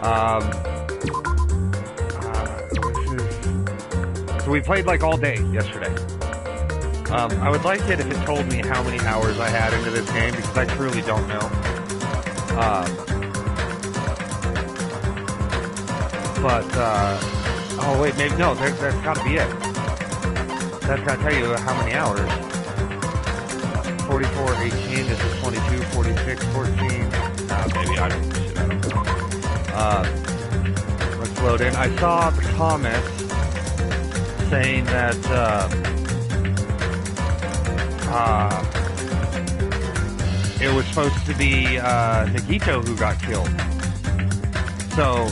Um, so we played like all day yesterday. I would like it if it told me how many hours I had into this game because I truly don't know. Oh wait, maybe, no, that's gotta be it. That's gotta tell you how many hours. 44, 18, this is 22, 46, 14. Maybe, I don't know. Let's load in. I saw the comments saying that, it was supposed to be, Nagito who got killed. So,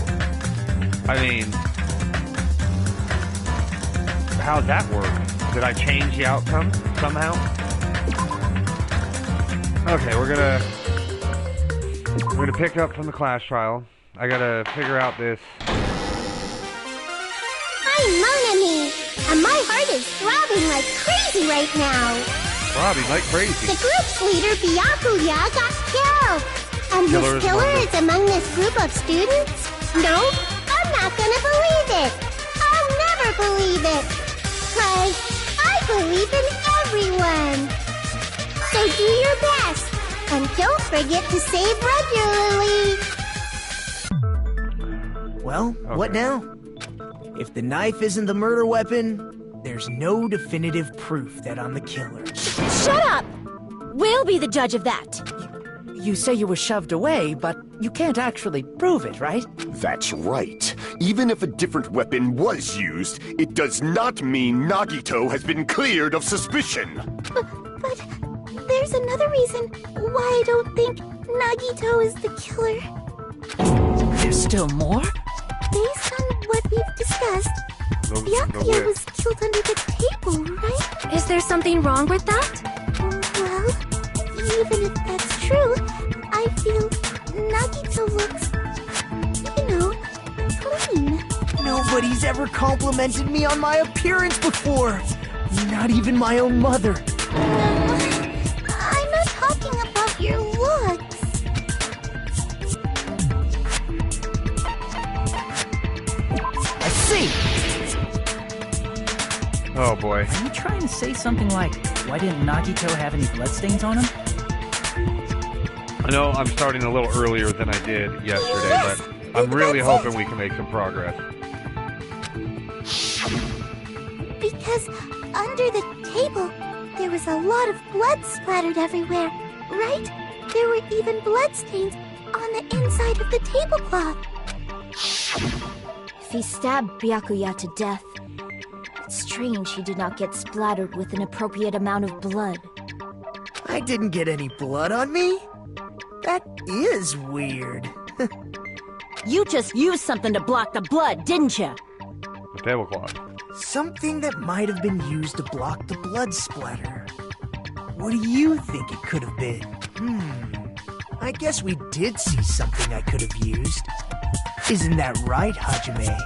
I mean, how'd that work? Did I change the outcome somehow? Okay, we're gonna pick up from the class trial. I gotta figure out this. I'm Mon Ami, and my heart is throbbing like crazy right now. Throbbing like crazy. The group's leader, Byakuya, got killed. And his killer is among this group of students? No, I'm not gonna believe it. I'll never believe it. 'Cause I believe in everyone. So do your best. And don't forget to save regularly. Well, what now? If the knife isn't the murder weapon, there's no definitive proof that I'm the killer. Shut up! We'll be the judge of that. You say you were shoved away, but you can't actually prove it, right? That's right. Even if a different weapon was used, it does not mean Nagito has been cleared of suspicion. But there's another reason why I don't think Nagito is the killer. There's still more? Based on what we've discussed, Byakuya was killed under the table, right? Is there something wrong with that? Well, even if that's true, I feel Nagito looks, clean. Nobody's ever complimented me on my appearance before. Not even my own mother. I'm not talking about your looks. I see. Oh boy. Are you trying to say something like, why didn't Nagito have any bloodstains on him? I know I'm starting a little earlier than I did yesterday, Yes, but I'm really hoping we can make some progress. Because under the table, there was a lot of blood splattered everywhere, right? There were even bloodstains on the inside of the tablecloth. If he stabbed Byakuya to death, it's strange he did not get splattered with an appropriate amount of blood. I didn't get any blood on me? That is weird. You just used something to block the blood, didn't you? The tablecloth. Something that might have been used to block the blood splatter. What do you think it could have been? I guess we did see something I could have used. Isn't that right, Hajime?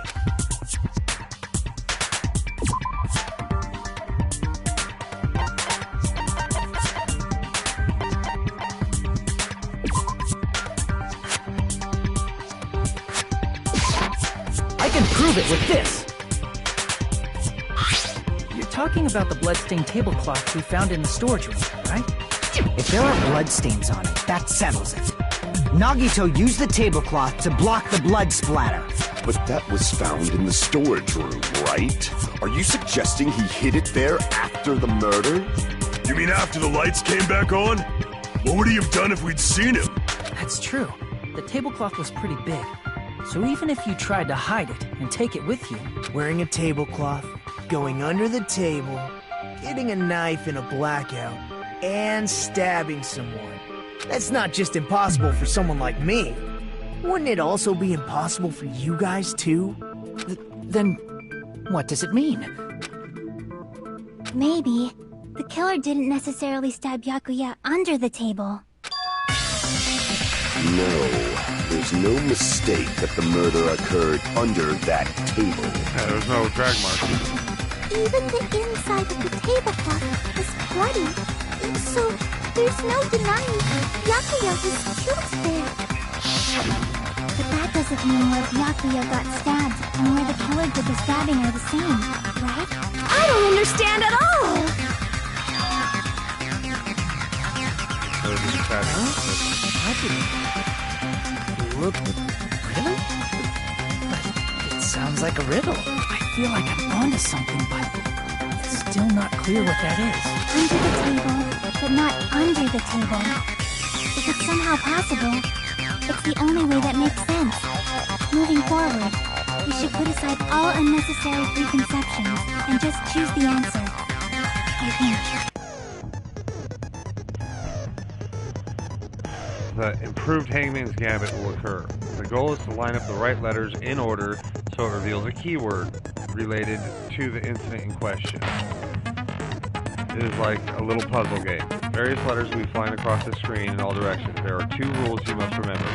I can prove it with this! You're talking about the bloodstained tablecloth we found in the storage room, right? If there are bloodstains on it, that settles it. Nagito used the tablecloth to block the blood splatter. But that was found in the storage room, right? Are you suggesting he hid it there after the murder? You mean after the lights came back on? What would he have done if we'd seen him? That's true. The tablecloth was pretty big. So even if you tried to hide it and take it with you... Wearing a tablecloth, going under the table, getting a knife in a blackout, and stabbing someone. That's not just impossible for someone like me. Wouldn't it also be impossible for you guys, too? Then, what does it mean? Maybe the killer didn't necessarily stab Byakuya under the table. No, there's no mistake that the murder occurred under that table. Yeah, there's no drag marks. Even the inside of the tablecloth was bloody, so there's no denying Byakuya was killed there. But that doesn't mean where Byakuya got stabbed and where the killer did the stabbing are the same, right? I don't understand at all! How did it look riddle? It sounds like a riddle. I feel like I'm onto something, but it's still not clear what that is. Under the table, but not under the table. If it's somehow possible, it's the only way that makes sense. Moving forward, we should put aside all unnecessary preconceptions and just choose the answer. I think. The improved Hangman's Gambit will occur. The goal is to line up the right letters in order so it reveals a keyword related to the incident in question. It is like a little puzzle game. Various letters will be flying across the screen in all directions. There are 2 rules you must remember.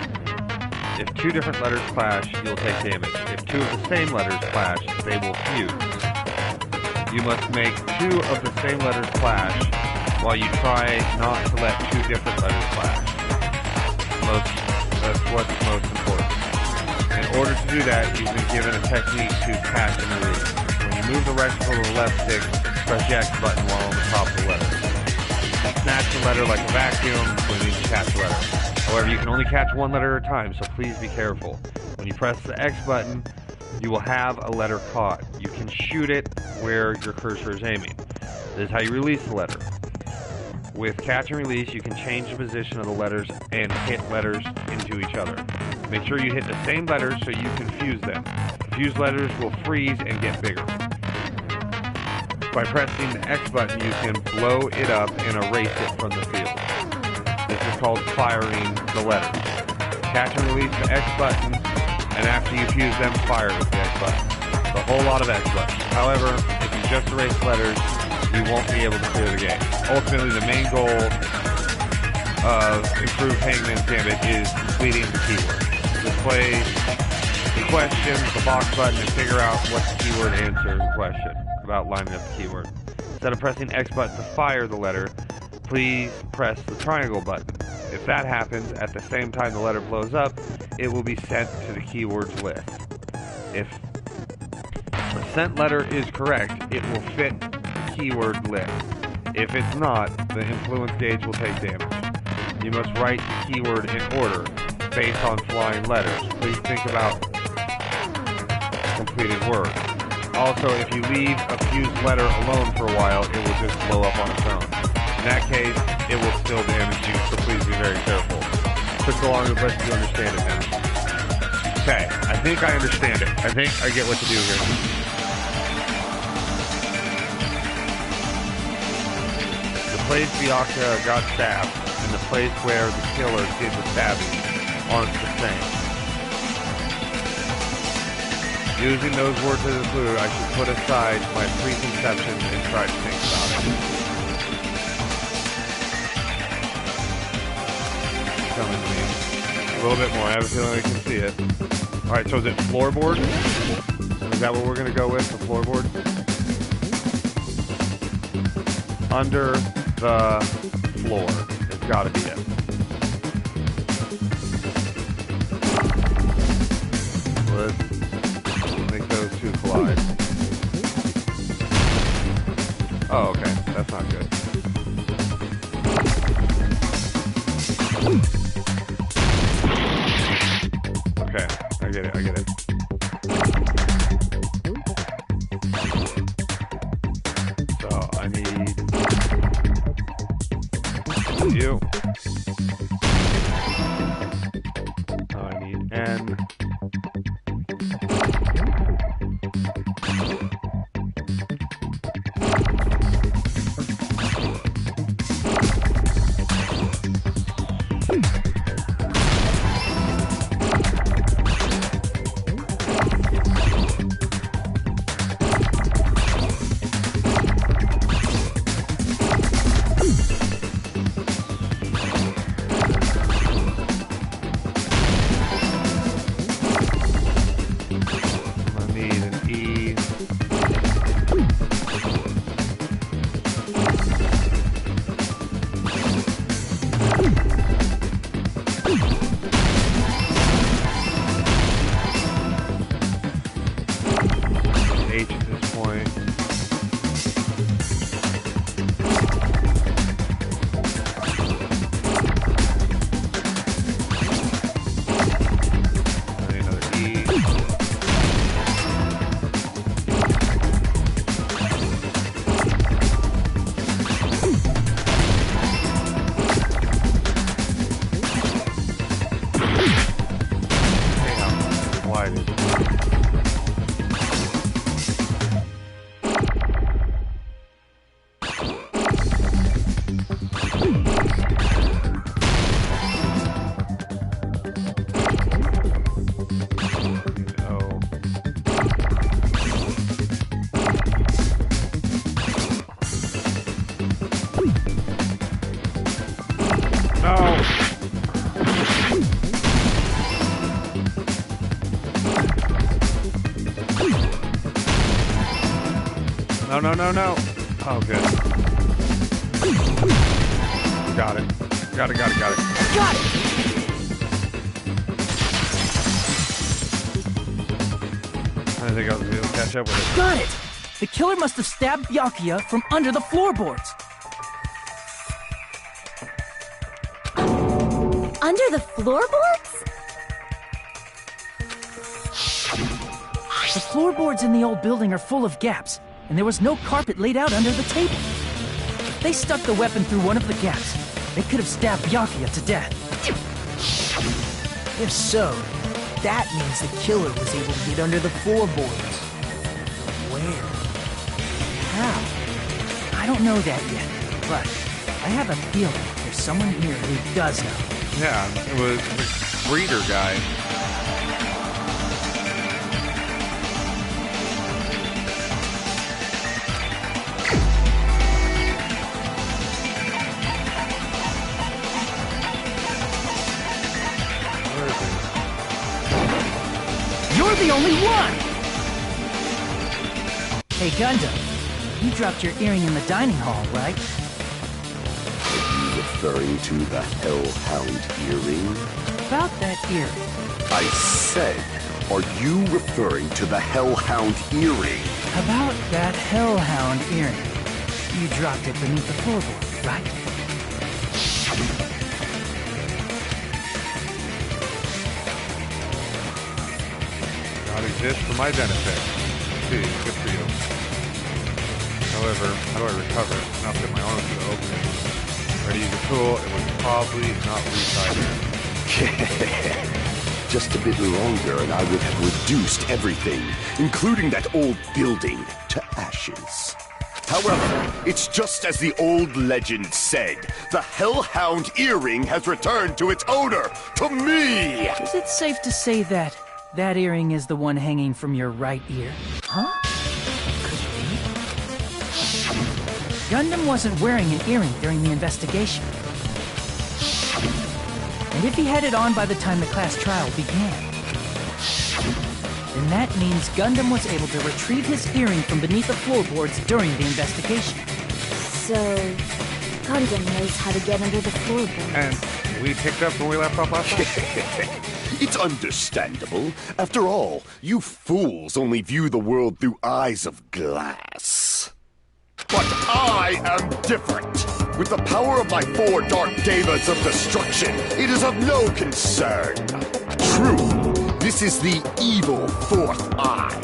If 2 different letters clash, you'll take damage. If 2 of the same letters clash, they will fuse. You must make 2 of the same letters clash while you try not to let 2 different letters clash. That's what's most important. In order to do that, you've been given a technique to catch and release. When you move the rectangle to the left stick, press the X button while on the top of the letter. Snatch the letter like a vacuum when you catch the letter. However, you can only catch 1 letter at a time, so please be careful. When you press the X button, you will have a letter caught. You can shoot it where your cursor is aiming. This is how you release the letter. With catch and release, you can change the position of the letters and hit letters into each other. Make sure you hit the same letters so you can fuse them. Fused letters will freeze and get bigger. By pressing the X button, you can blow it up and erase it from the field. This is called firing the letters. Catch and release the X button, and after you fuse them, fire with the X button. It's a whole lot of X buttons. However, if you just erase letters, you won't be able to clear the game. Ultimately, the main goal of improved Hangman's Gambit is completing the keyword. Display the questions, the box button, and figure out what the keyword answers the question about lining up the keyword. Instead of pressing X button to fire the letter, please press the triangle button. If that happens at the same time the letter blows up, it will be sent to the keywords list. If the sent letter is correct, it will fit keyword list. If it's not, the influence gauge will take damage. You must write the keyword in order based on flying letters. Please think about completed word. Also, if you leave a fused letter alone for a while, it will just blow up on its own. In that case, it will still damage you, so please be very careful. Took so long, but you understand it now. Okay, I think I understand it. I think I get what to do here. The place Byakuya got stabbed and the place where the killer did the stabbing aren't the same. Using those words as a clue, I should put aside my preconceptions and try to think about it. Coming to me. A little bit more. I have a feeling I can see it. Alright, so is it floorboard? Is that what we're going to go with, the floorboard? Under the floor. It's got to be it. Let's make those 2 collide. Oh, okay. That's not good. Okay. I get it. I get it. So, I need you. I need N. H at this point. No. Oh, good. Got it. Got it. Got it! I didn't think I was going to be able to catch up with it. Got it! The killer must have stabbed Byakuya from under the floorboards. Under the floorboards? The floorboards in the old building are full of gaps, and there was no carpet laid out under the table. If they stuck the weapon through one of the gaps, they could have stabbed Byakuya to death. If so, that means the killer was able to get under the floorboards. Where? How? I don't know that yet, but I have a feeling there's someone here who does know. Yeah, it was the breeder guy. You're the only one! Hey, Gundam, you dropped your earring in the dining hall, right? Are you referring to the Hellhound earring? About that earring. I said, are you referring to the Hellhound earring? About that Hellhound earring. You dropped it beneath the floorboard, right? Exist for my benefit. See, good for you. However, how do I recover it? Not put my arms to the opening. Ready to use a tool, it would probably not reach either. Just a bit longer and I would have reduced everything, including that old building, to ashes. However, it's just as the old legend said. The Hellhound earring has returned to its owner, to me! Is it safe to say that that earring is the one hanging from your right ear? Huh? Gundam wasn't wearing an earring during the investigation. And if he had it on by the time the class trial began, then that means Gundam was able to retrieve his earring from beneath the floorboards during the investigation. So, Gundam knows how to get under the floorboards. And we picked up when we left off last time? It's understandable. After all, you fools only view the world through eyes of glass. But I am different. With the power of my 4 dark devas of destruction, it is of no concern. True, this is the evil 4th eye.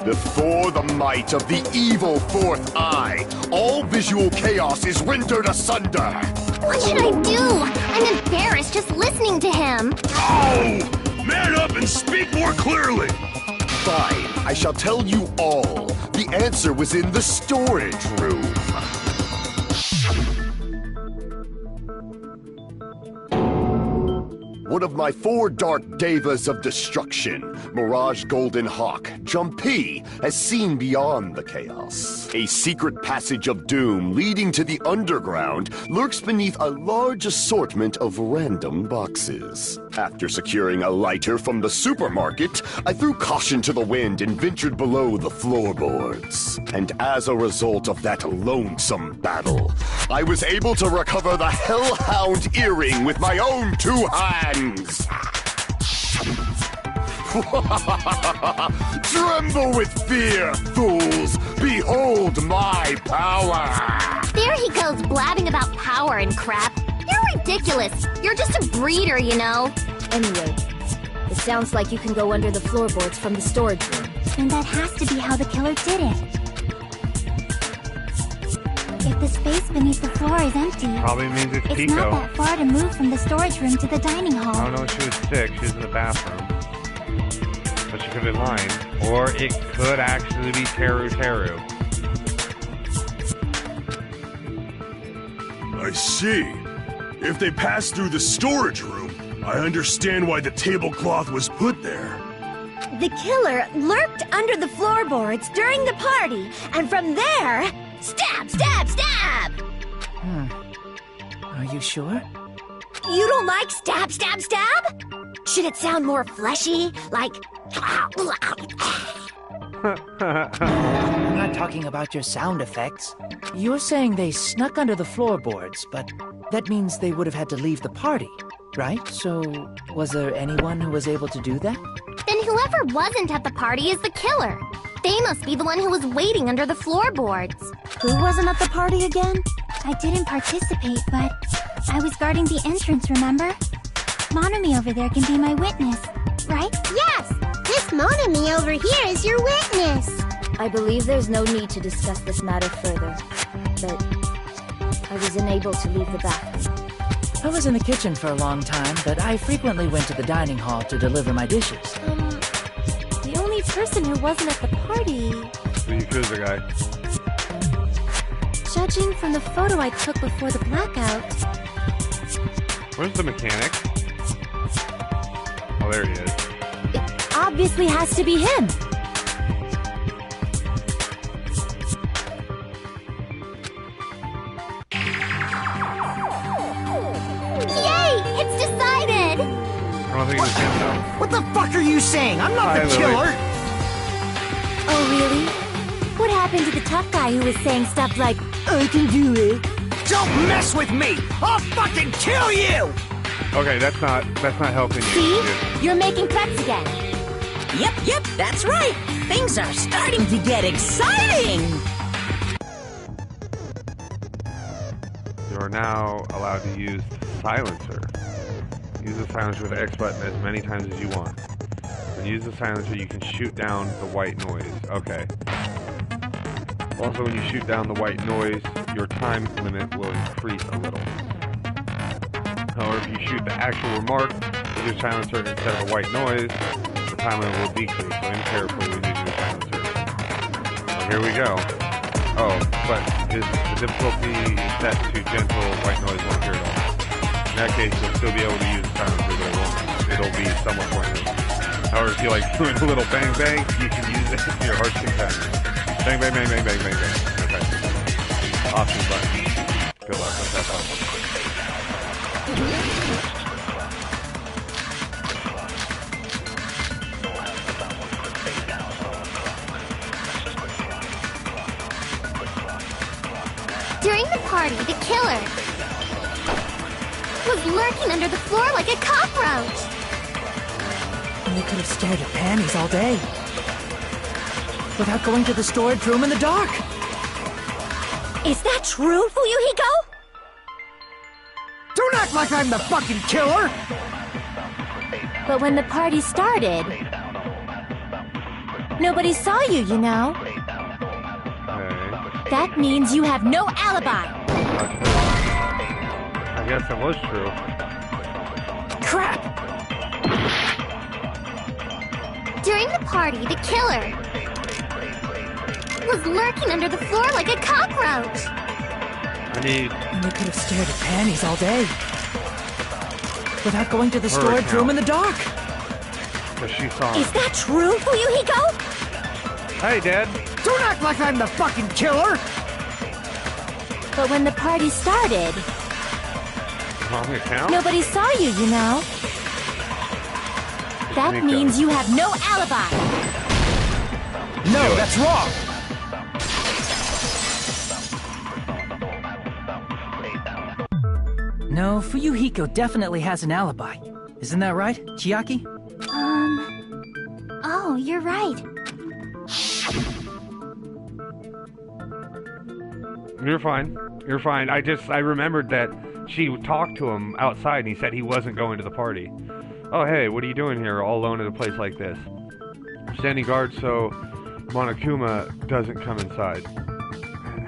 Before the might of the evil 4th eye, all visual chaos is rendered asunder. What should I do? I'm embarrassed just listening to him. Oh! Man up and speak more clearly! Fine, I shall tell you all. The answer was in the storage room. One of my 4 dark devas of destruction, Mirage Golden Hawk, Jumpy, has seen beyond the chaos. A secret passage of doom leading to the underground lurks beneath a large assortment of random boxes. After securing a lighter from the supermarket, I threw caution to the wind and ventured below the floorboards. And as a result of that lonesome battle, I was able to recover the Hellhound earring with my own 2 hands. Tremble with fear, fools! Behold my power! There he goes blabbing about power and crap. You're ridiculous. You're just a breeder, you know. Anyway, it sounds like you can go under the floorboards from the storage room. And that has to be how the killer did it. If the space beneath the floor is empty, Probably means it's it's Pico. not that far to move from the storage room to the dining hall. I don't know if she was sick. She was in the bathroom. But she could have been lying. Or it could actually be Teru Teru. I see. If they passed through the storage room, I understand why the tablecloth was put there. The killer lurked under the floorboards during the party, and from there, stab, stab, stab! Are you sure? You don't like stab, stab, stab? Should it sound more fleshy? Like... I'm not talking about your sound effects. You're saying they snuck under the floorboards, but that means they would have had to leave the party, right? So, was there anyone who was able to do that? Then whoever wasn't at the party is the killer. They must be the one who was waiting under the floorboards. Who wasn't at the party again? I didn't participate, but I was guarding the entrance, remember? Monomi over there can be my witness, right? Yes! This Monomi over here is your witness! I believe there's no need to discuss this matter further, but I was unable to leave the bathroom. I was in the kitchen for a long time, but I frequently went to the dining hall to deliver my dishes. The only person who wasn't at the party... The Yakuza guy. Judging from the photo I took before the blackout... Where's the mechanic? Oh, there he is. It obviously has to be him. Yay! It's decided! I don't think it was him, though. What the fuck are you saying? I'm not Hi, the Lily. killer! Oh, really? What happened to the tough guy who was saying stuff like, I can do it. Don't mess with me! I'll fucking kill you! Okay, that's not helping you. see? dude. You're making threats again. Yep, that's right. Things are starting to get exciting. You are now allowed to use the silencer. Use the silencer with the X button as many times as you want. When you use the silencer, you can shoot down the white noise. Okay. Also, when you shoot down the white noise, your time limit will increase a little. However, if you shoot the actual remark with your silencer instead of a white noise, the time limit will decrease. So be careful when using your silencer. So here we go. Oh, but the difficulty is set to gentle, white noise won't hear it all. In that case, you'll still be able to use the silencer, but it'll be somewhat pointless. However, if you like doing a little bang bang, you can use it to your heart's content. Bang bang bang bang bang bang bang. Okay. Option button. Good luck with that button. During the party, the killer was lurking under the floor like a cockroach. And they could have stared at panties all day. Without going to the storage room in the dark. Is that true, Fuyuhiko? Don't act like I'm the fucking killer! But when the party started, nobody saw you, you know. Okay. That means you have no alibi. I guess that was true. Crap! During the party, the killer was lurking under the floor like a cockroach. I need And they could have stared at panties all day. Without going to the her storage room in account. the dark. because she saw him. Is that true, Fuyuhiko? Hey, Dad. Don't act like I'm the fucking killer! But when the party started, Wrong account? nobody saw you, you know. That Nico. means you have no alibi. No, that's wrong! No, Fuyuhiko definitely has an alibi. Isn't that right, Chiaki? Oh, you're right. You're fine. You're fine. I remembered that she talked to him outside and he said he wasn't going to the party. Oh, hey, what are you doing here all alone in a place like this? Standing guard so Monokuma doesn't come inside.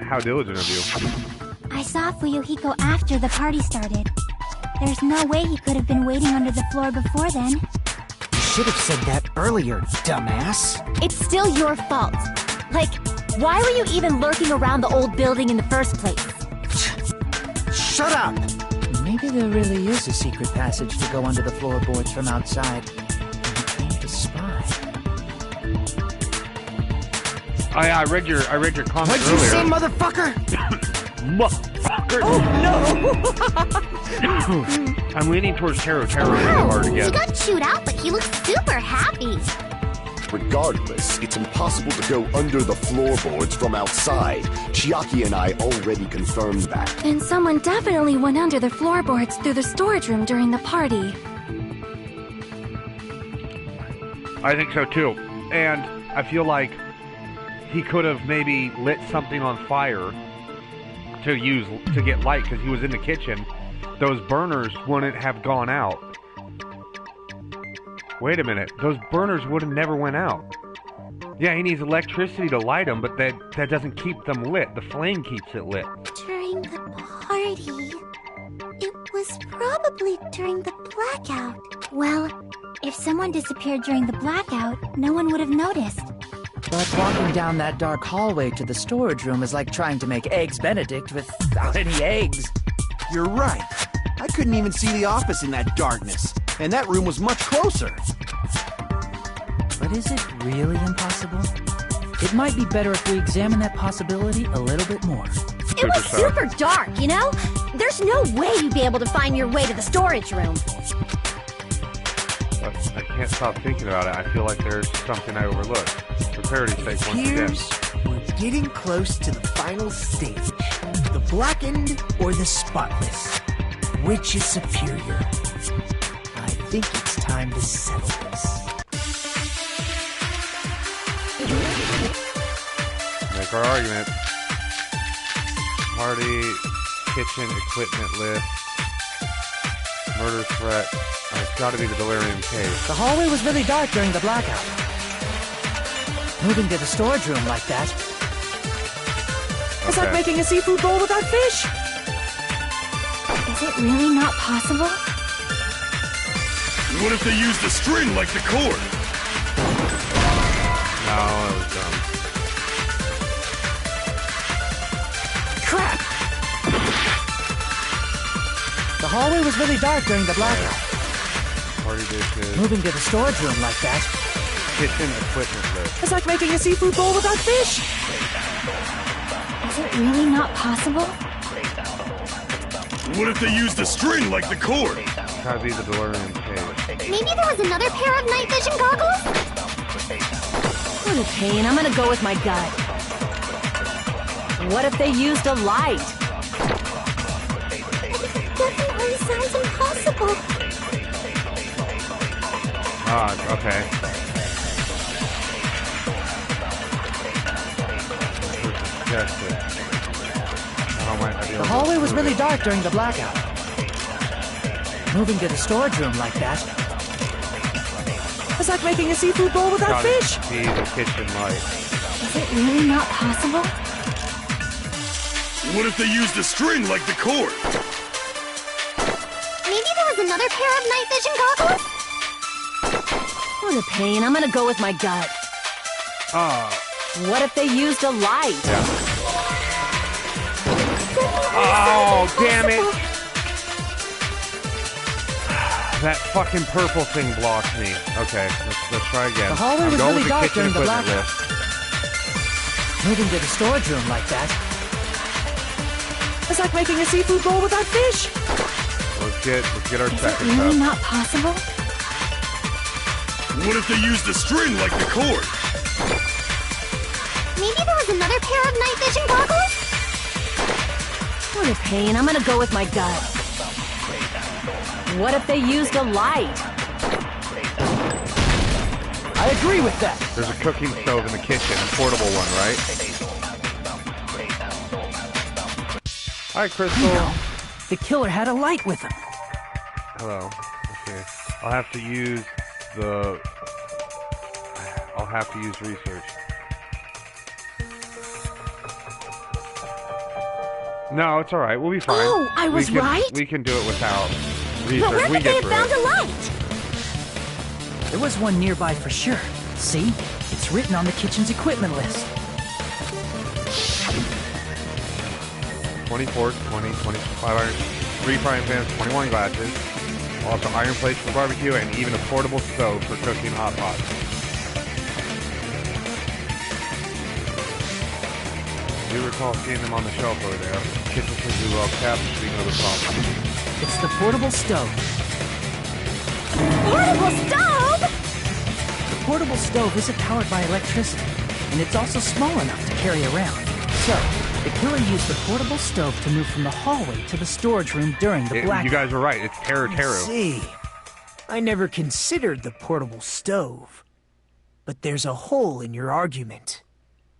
How diligent of you. I saw Fuyuhiko after the party started. There's no way he could have been waiting under the floor before then. You should have said that earlier, dumbass. It's still your fault. Like, why were you even lurking around the old building in the first place? Shut up! Maybe there really is a secret passage to go under the floorboards from outside. You came to spy. I read your comment What'd earlier. you say, motherfucker? Motherfucker! Oh, no! I'm leaning towards Taro really hard He again. got chewed out, but he looks super happy. Regardless, it's impossible to go under the floorboards from outside. Chiaki and I already confirmed that. Then someone definitely went under the floorboards through the storage room during the party. I think so too. And I feel like he could have maybe lit something on fire to get light because he was in the kitchen. Those burners wouldn't have gone out. Wait a minute. Those burners would have never went out. Yeah, he needs electricity to light them, but that doesn't keep them lit. The flame keeps it lit. During the party. It was probably during the blackout. Well, if someone disappeared during the blackout, no one would have noticed. But walking down that dark hallway to the storage room is like trying to make Eggs Benedict without any eggs. You're right. I couldn't even see the office in that darkness, and that room was much closer. But is it really impossible? It might be better if we examine that possibility a little bit more. It was super dark, you know? There's no way you'd be able to find your way to the storage room. But I can't stop thinking about it. I feel like there's something I overlooked. For parity's sake, once again. Appears we're getting close to the final stage. The blackened or the spotless? Which is superior? I think it's time to settle this. Make our argument. Party, kitchen, equipment list, murder threat. It's got to be the delirium cave. The hallway was really dark during the blackout. Moving to the storage room like that. It's like making a seafood bowl without fish. Is it really not possible? What if they used a string like the cord? No, that was dumb. Crap! The hallway was really dark during the blackout. Party dishes, Moving to the storage room like that. kitchen, equipment list. It's like making a seafood bowl without fish. Is it really not possible? What if they used a string like the cord? It's got to be the delirium cave. Maybe there was another pair of night vision goggles? What a pain. I'm gonna go with my gut. What if they used a light? Definitely sounds impossible. Ah, okay. The hallway was really dark during the blackout. Moving to the storage room like that. It's like making a seafood bowl without fish. Be the kitchen light. Is it really not possible? What if they used a string like the cord? Maybe there was another pair of night vision goggles? What a pain. I'm gonna go with my gut. What if they used a light? Yeah. Oh, damn it! That fucking purple thing blocked me. Okay, let's try again. The hallway was really dark during the equipment blackout. Moving to the storage room like that. It's like making a seafood bowl without fish. Let's get our Is it second really up. not possible? What if they used a string like the cord? Maybe there was another pair of night vision goggles? What a pain. I'm gonna go with my gut. What if they used a light? I I agree with that. There's a cooking stove in the kitchen, a portable one, right? Hi, Crystal. You know, the killer had a light with him. Hello. Okay. I'll have to use research. No, it's all right. We'll be fine. Oh, I was right? We can do it without research. But where could they have found a light? There was one nearby for sure. See? It's written on the kitchen's equipment list. 20 forks, 20, 25 iron, 3 frying pans, 21 glasses. Also iron plates for barbecue and even a portable stove for cooking hot pots. I do recall seeing them on the shelf over there. The kitchen seems to be well kept, so we know the problem. It's the portable stove. Portable stove? The portable stove isn't powered by electricity, and it's also small enough to carry around. So, the killer used the portable stove to move from the hallway to the storage room during the blackout. You guys were right. It's Teru. I see. I never considered the portable stove. But there's a hole in your argument.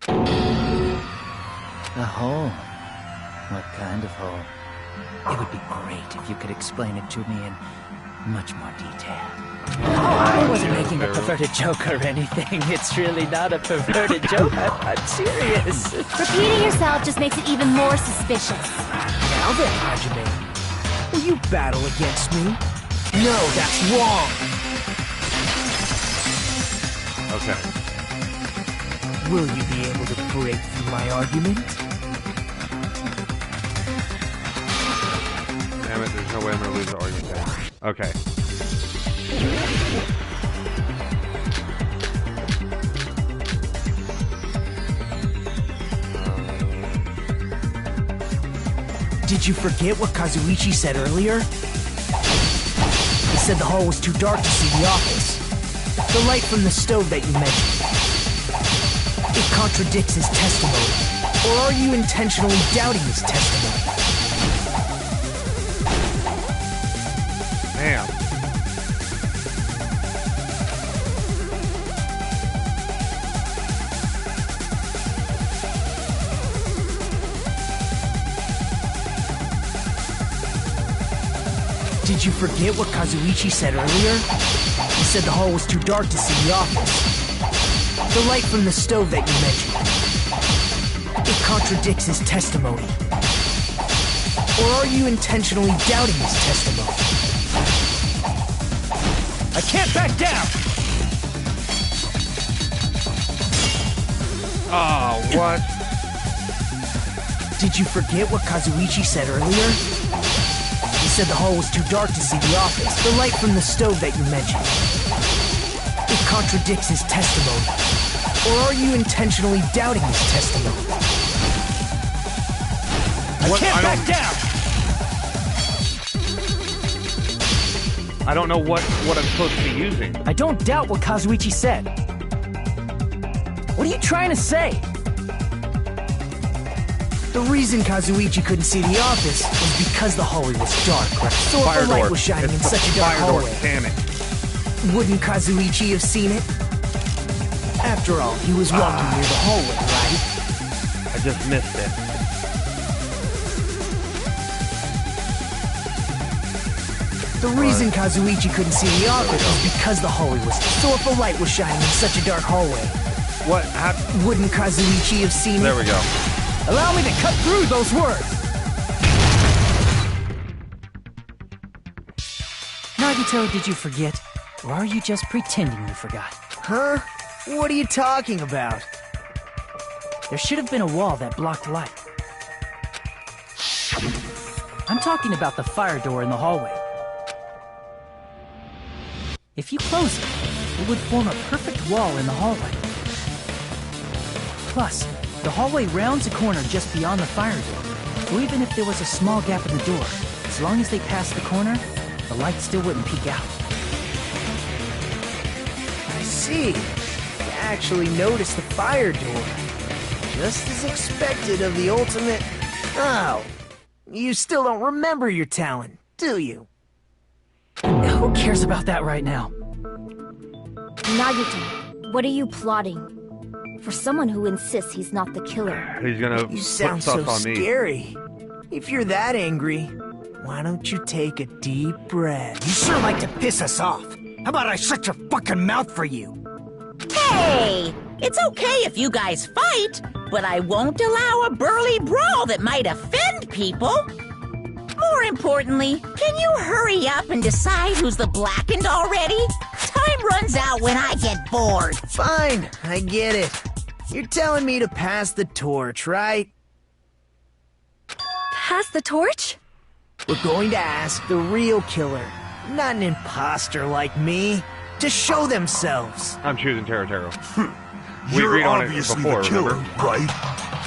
A hole? What kind of hole? It would be great if you could explain it to me in much more detail. I wasn't making a perverted joke or anything. It's really not a perverted joke. I'm serious. Repeating yourself just makes it even more suspicious. Now then, Hajime, will you battle against me? No, that's wrong. Okay. Will you be able to break through my argument? Damn it, there's no way I'm gonna lose the argument there. Okay. Did you forget what Kazuichi said earlier? He said the hall was too dark to see the office. The light from the stove that you mentioned. It contradicts his testimony. Or are you intentionally doubting his testimony? Damn. Did you forget what Kazuichi said earlier? He said the hall was too dark to see the office. The light from the stove that you mentioned. It contradicts his testimony. Or are you intentionally doubting his testimony? I can't back down! Oh, what? Did you forget what Kazuichi said earlier? He said the hall was too dark to see the office. The light from the stove that you mentioned. It contradicts his testimony. Or are you intentionally doubting his testimony? I can't back down! I don't know what I'm supposed to be using. I don't doubt what Kazuichi said. What are you trying to say? The reason Kazuichi couldn't see the office was because the hallway was dark. So if Fire the light door. was shining It's in the such a dark fire door. hallway, Damn it. wouldn't Kazuichi have seen it? After all, he was walking near the hallway, right? I just missed it. The reason Kazuichi couldn't see the office was because the hallway was... So if the light was shining in such a dark hallway, What? wouldn't Kazuichi have seen There it? we go. Allow me to cut through those words! Nagito, did you forget? Or are you just pretending you forgot? Huh? What are you talking about? There should have been a wall that blocked light. I'm talking about the fire door in the hallway. If you close it, it would form a perfect wall in the hallway. Plus, the hallway rounds a corner just beyond the fire door. So even if there was a small gap in the door, as long as they passed the corner, the light still wouldn't peek out. I see. You actually noticed the fire door. Just as expected of the ultimate... Oh. You still don't remember your talent, do you? Who cares about that right now? Nagito, What are you plotting? For someone who insists he's not the killer. He's gonna You put sound stuff so on me. scary. If you're that angry, why don't you take a deep breath? You sure like to piss us off. How about I shut your fucking mouth for you? Hey! It's okay if you guys fight, but I won't allow a burly brawl that might offend people. More importantly, can you hurry up and decide who's the blackened already? Time runs out when I get bored. Fine, I get it. You're telling me to pass the torch, right? Pass the torch? We're going to ask the real killer, not an imposter like me, to show themselves. I'm choosing Taro Taro. We You're agreed on it obviously before, the killer, remember? right?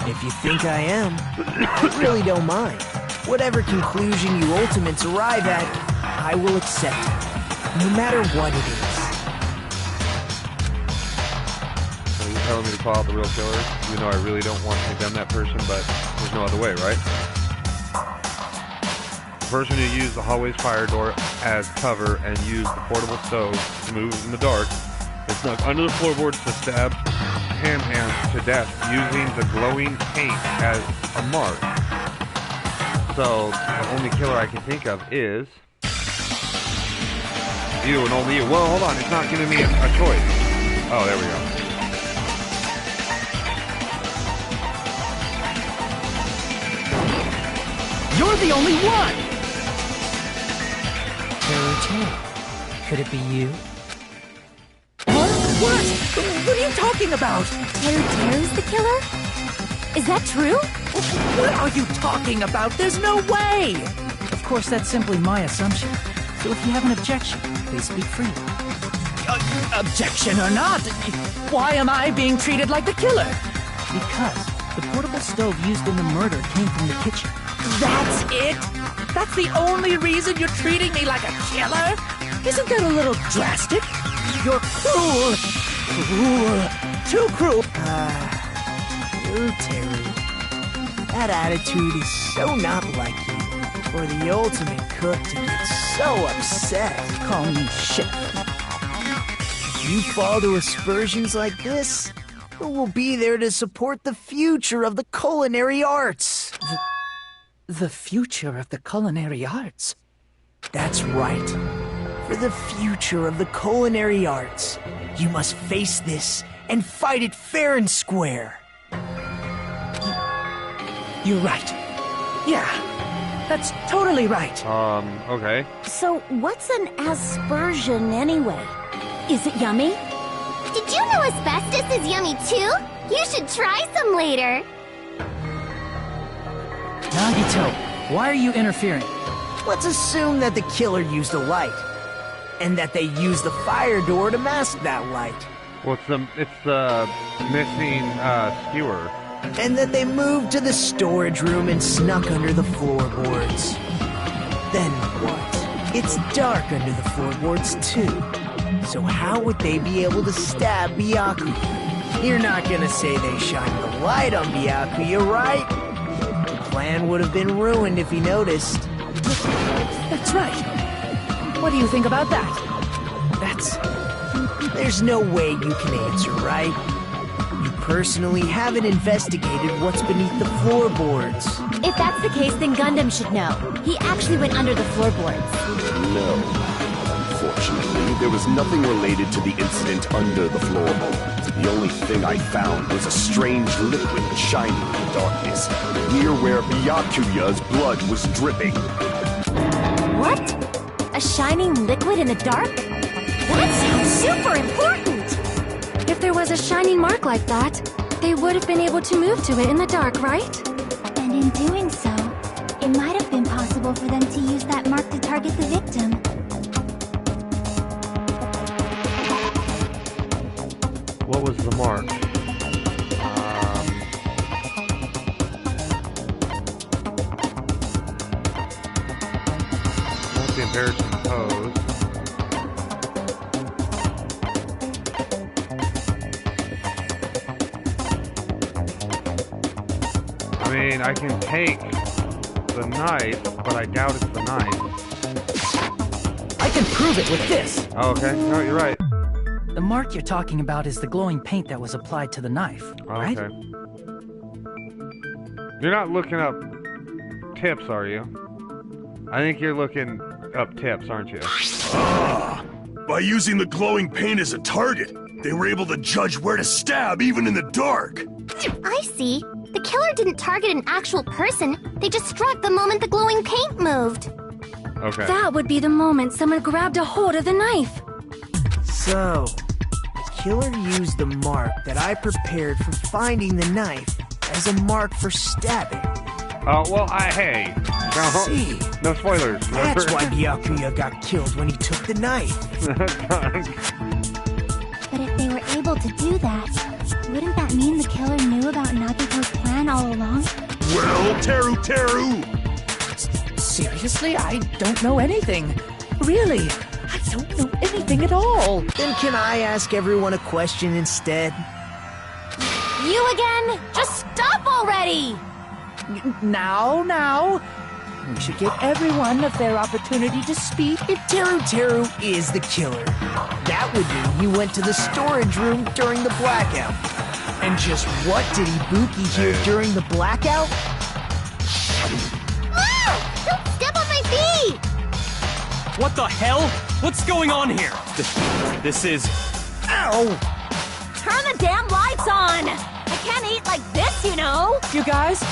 If you think I am, I really don't mind. Whatever conclusion you ultimates arrive at, I will accept it, no matter what it is. So you're telling me to call out the real killer, even though I really don't want to condemn that person, but there's no other way, right? The person who used the hallway's fire door as cover and used the portable stove to move in the dark is snuck under the floorboards to stab Ham to death using the glowing paint as a mark. So the only killer I can think of is you and only you. Well, hold on, it's not giving me a choice. Oh, there we go. You're the only one! Could it be you? What? What are you talking about? Teru's the killer? Is that true? What are you talking about? There's no way! Of course, that's simply my assumption. So if you have an objection, please speak freely. Objection or not, why am I being treated like the killer? Because the portable stove used in the murder came from the kitchen. That's it? That's the only reason you're treating me like a killer? Isn't that a little drastic? You're cruel. Cruel. Too cruel. Terry. That attitude is so not like you. For the ultimate cook to get so upset. Call me chef. If you fall to aspersions like this, who will be there to support the future of the culinary arts? The future of the culinary arts? That's right. For the future of the culinary arts, you must face this and fight it fair and square. You're right. Yeah, that's totally right. Okay. So what's an aspersion anyway? Is it yummy? Did you know asbestos is yummy too? You should try some later. Nagito, why are you interfering? Let's assume that the killer used a light, and that they used the fire door to mask that light, Well, it's the missing skewer. and that they moved to the storage room and snuck under the floorboards. Then what? It's dark under the floorboards too. So how would they be able to stab Byakuya? You're not gonna say they shined the light on Byakuya, right? The plan would have been ruined if he noticed. That's right. What do you think about that? There's no way you can answer, right? You personally haven't investigated what's beneath the floorboards. If that's the case, then Gundam should know. He actually went under the floorboards. No. Unfortunately, there was nothing related to the incident under the floorboards. The only thing I found was a strange liquid shining in the darkness, near where Byakuya's blood was dripping. What? A shining liquid in the dark? That sounds super important! If there was a shining mark like that, they would have been able to move to it in the dark, right? And in doing so, it might have been possible for them to use that mark to target the victim. What was the mark? What's the embarrassing pose? I mean, I can take the knife, but I doubt it's the knife. I can prove it with this. Oh, okay. No, you're right. The mark you're talking about is the glowing paint that was applied to the knife, right? Okay. You're not looking up tips, are you? I think you're looking up tips, aren't you? Ah! By using the glowing paint as a target, they were able to judge where to stab even in the dark. I see. The killer didn't target an actual person. They just struck the moment the glowing paint moved. Okay. That would be the moment someone grabbed a hold of the knife. So, the killer used the mark that I prepared for finding the knife as a mark for stabbing. Oh, well, hey. See, No spoilers. that's why Byakuya got killed when he took the knife. But if they were able to do that, wouldn't that mean the killer knew about Nagito's plan all along? Well, Teru! Seriously? I don't know anything. Really, I don't know anything at all. Then can I ask everyone a question instead? You again? Just stop already! Now. We should give everyone a fair opportunity to speak. If Teru is the killer, that would mean he went to the storage room during the blackout. And just what did Ibuki hear during the blackout? Ah! Don't step on my feet! What the hell? What's going on here? This is... Ow! Turn the damn lights on! I can't eat like this, you know! You guys?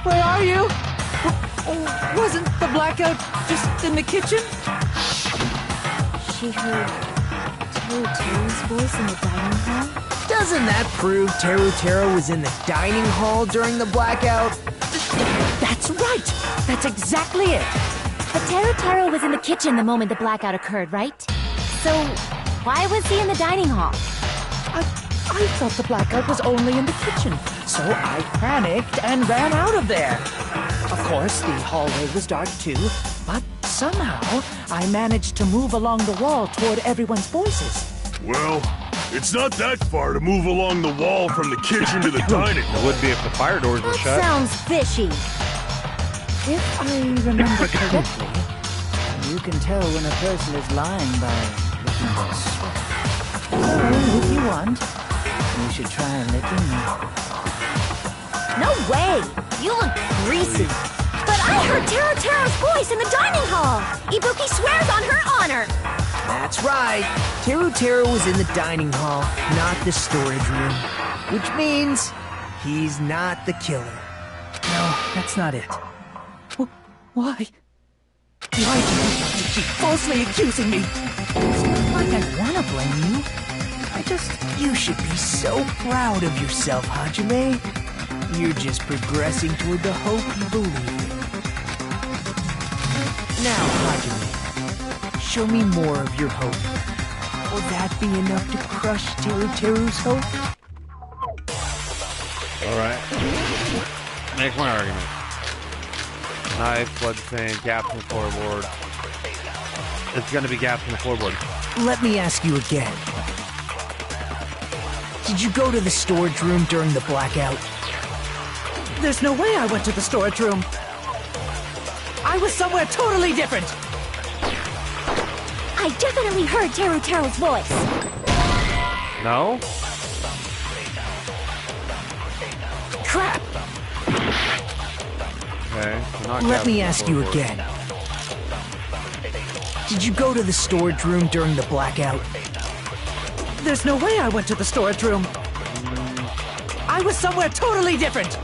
Where are you? Wasn't the blackout just in the kitchen? She heard Teru's voice in the dining hall. Doesn't that prove Teru was in the dining hall during the blackout? That's right! That's exactly it! But Teru was in the kitchen the moment the blackout occurred, right? So, why was he in the dining hall? I thought the blackout was only in the kitchen, so I panicked and ran out of there. Of course, the hallway was dark too, but somehow I managed to move along the wall toward everyone's voices. Well, it's not that far to move along the wall from the kitchen to the dining hall. It would be if the fire doors were That shut. sounds fishy. If I remember correctly, you can tell when a person is lying by looking at their sweat. So, if you want, you should try licking me. No way! You look greasy. But I heard Teru's voice in the dining hall! Ibuki swears on her honor! That's right. Teru was in the dining hall, not the storage room. Which means he's not the killer. No, that's not it. Why? Why do you have to keep falsely accusing me? It's not like I want to blame you. You should be so proud of yourself, Hajime. You're just progressing toward the hope you believe in. Now, Hajime, show me more of your hope. Will that be enough to crush Teru's hope? Alright. Make one argument. Knife, bloodstain, gaps in the floorboard. It's gonna be gaps in the floorboard. Let me ask you again. Did you go to the storage room during the blackout? There's no way I went to the storage room. I was somewhere totally different. I definitely heard Teru's voice. No? Crap! Okay, so not Let gaps me in the ask you floorboard. again. Did you go to the storage room during the blackout? There's no way I went to the storage room. I was somewhere totally different.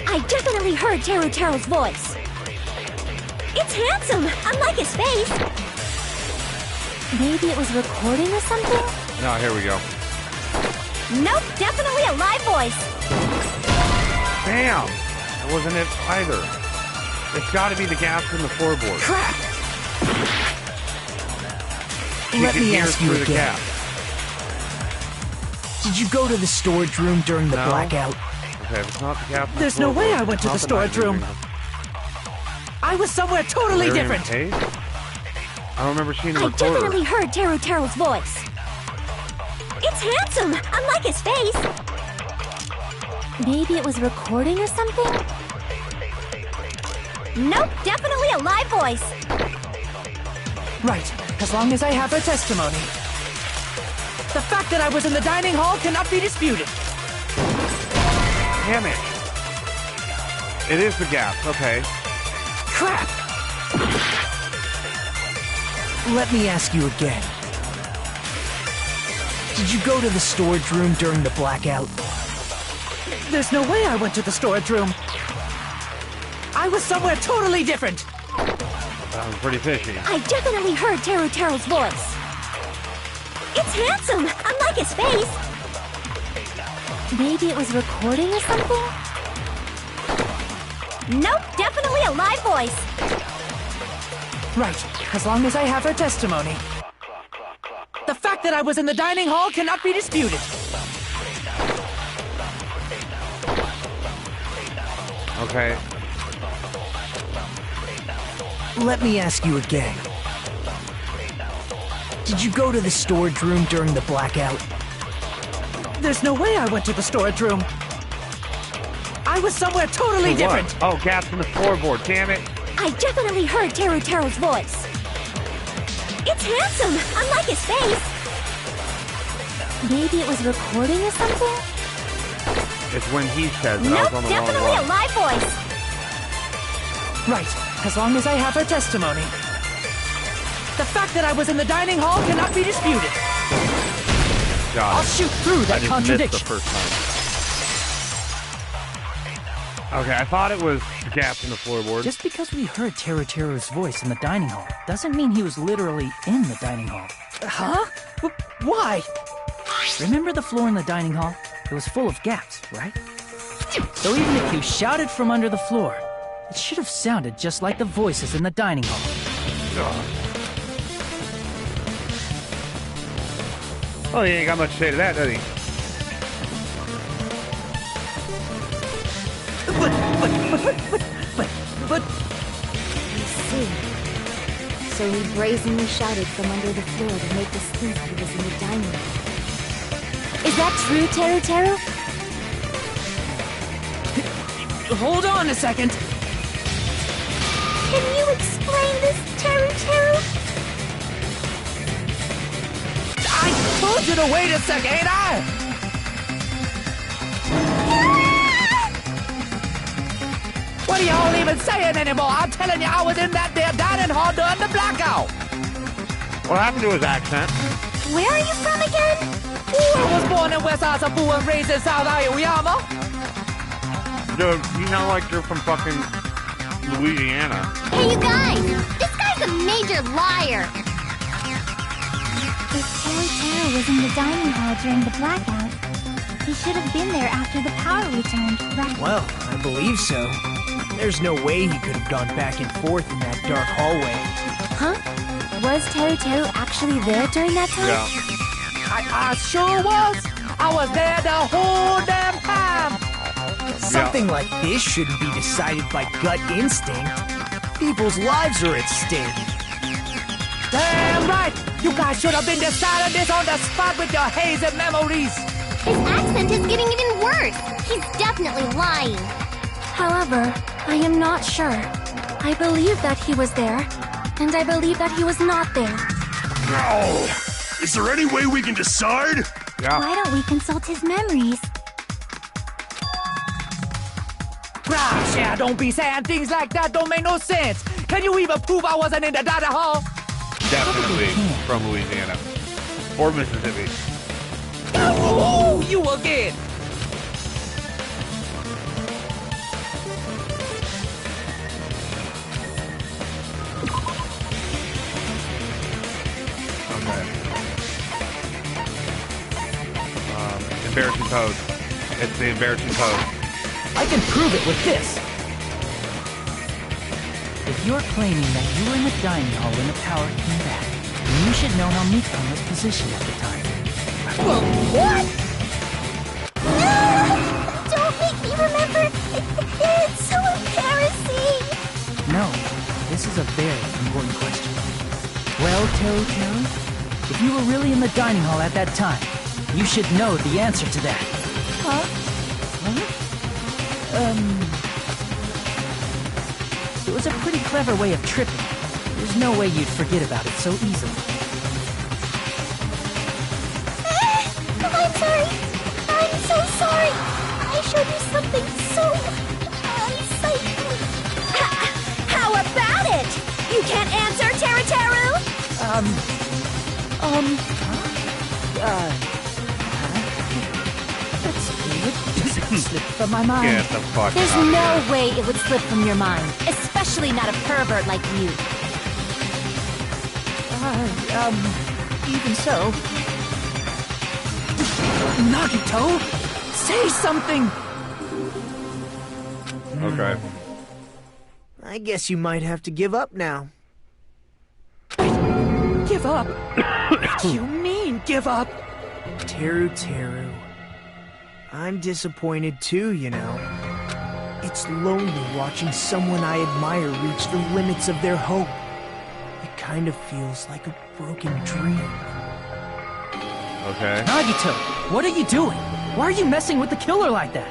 I definitely heard Teru's voice. It's handsome, unlike his face. Maybe it was recording or something? No, here we go. Nope, definitely a live voice. Damn! That wasn't it either. It's gotta be the gaps in the floorboard. Crap! Let me ask you through the again. gap. Did you go to the storage room during the No. blackout? Okay, if it's not the gap in the There's no way floorboard, I went to it's the not storage room. night I was somewhere totally vision. different. Case? I don't remember seeing a I recorder. definitely heard Teru's voice. It's handsome, unlike his face. Maybe it was recording or something? Nope, definitely a live voice. Right, as long as I have her testimony. The fact that I was in the dining hall cannot be disputed. Damn it. It is the gap, okay. Crap! Let me ask you again. Did you go to the storage room during the blackout? There's no way I went to the storage room. I was somewhere totally different. That was pretty fishy. I definitely heard Teru's voice. It's handsome, unlike his face. Maybe it was recording or something? Nope, definitely a live voice. Right, as long as I have her testimony. The fact that I was in the dining hall cannot be disputed. Okay. Let me ask you again. Did you go to the storage room during the blackout? There's no way I went to the storage room. I was somewhere totally different. Oh, gaps in the floorboard, damn it. I definitely heard Teru's voice. It's handsome, unlike his face. Maybe it was recording or something? It's when he says that I was on the wrong definitely one. a live voice. Right, as long as I have her testimony. The fact that I was in the dining hall cannot be disputed. Got I'll it. shoot through that I just contradiction. missed the first time. Okay, I thought it was the gaps in the floorboard. Just because we heard Teru's voice in the dining hall doesn't mean he was literally in the dining hall. Huh? Why? Remember the floor in the dining hall? It was full of gaps, right? So even if you shouted from under the floor, it should have sounded just like the voices in the dining hall. Oh, he ain't got much to say to that, does he? But... I see. So he brazenly shouted from under the floor to make us think he was in the dining room. Is that true, Teru? Hold on a second. Can you explain this, Teru? I told you to wait a second, ain't I? What are y'all even saying anymore? I'm telling you, I was in that there dining hall during the blackout. What happened to his accent? Where are you from again? I was born in West Asafu and raised in South Iowa. Dude, you sound like you're from fucking Louisiana. Hey, you guys! This guy's a major liar! If Teru was in the dining hall during the blackout, he should have been there after the power returned, right? Well, I believe so. There's no way he could have gone back and forth in that dark hallway. Huh? Was Teru actually there during that time? Yeah. I sure was. I was there the whole damn time. Something like this shouldn't be decided by gut instinct. People's lives are at stake. Damn right. You guys should have been deciding this on the spot with your hazy memories. His accent is getting even worse. He's definitely lying. However, I am not sure. I believe that he was there, and I believe that he was not there. No! Is there any way we can decide? Yeah. Why don't we consult his memories? Gosh, yeah, don't be saying things like that. Don't make no sense. Can you even prove I wasn't in the dining hall? Definitely from Louisiana. Or Mississippi. Oh, you again. Okay. Embarrassing pose. It's the embarrassing pose. I can prove it with this. If you're claiming that you were in the dining hall when the power came back, then you should know how Mikon was positioned at the time. What? No! Don't make me remember! It's so embarrassing! No, this is a very important question. Well, Teru, if you were really in the dining hall at that time, you should know the answer to that. Huh? It was a pretty clever way of tripping. There's no way you'd forget about it so easily. I'm sorry. I'm so sorry. I showed you something so unsightly. How about it? You can't answer, Teru? That's weird. It slipped from my mind. Get the fuck There's out of no here. way it would slip from your mind, especially not a pervert like you. Even so. Nagito, say something! Okay. I guess you might have to give up now. Give up? What do you mean, give up? Teru. I'm disappointed too, you know. It's lonely watching someone I admire reach the limits of their hope. It kind of feels like a broken dream. Okay. Nagito, what are you doing? Why are you messing with the killer like that?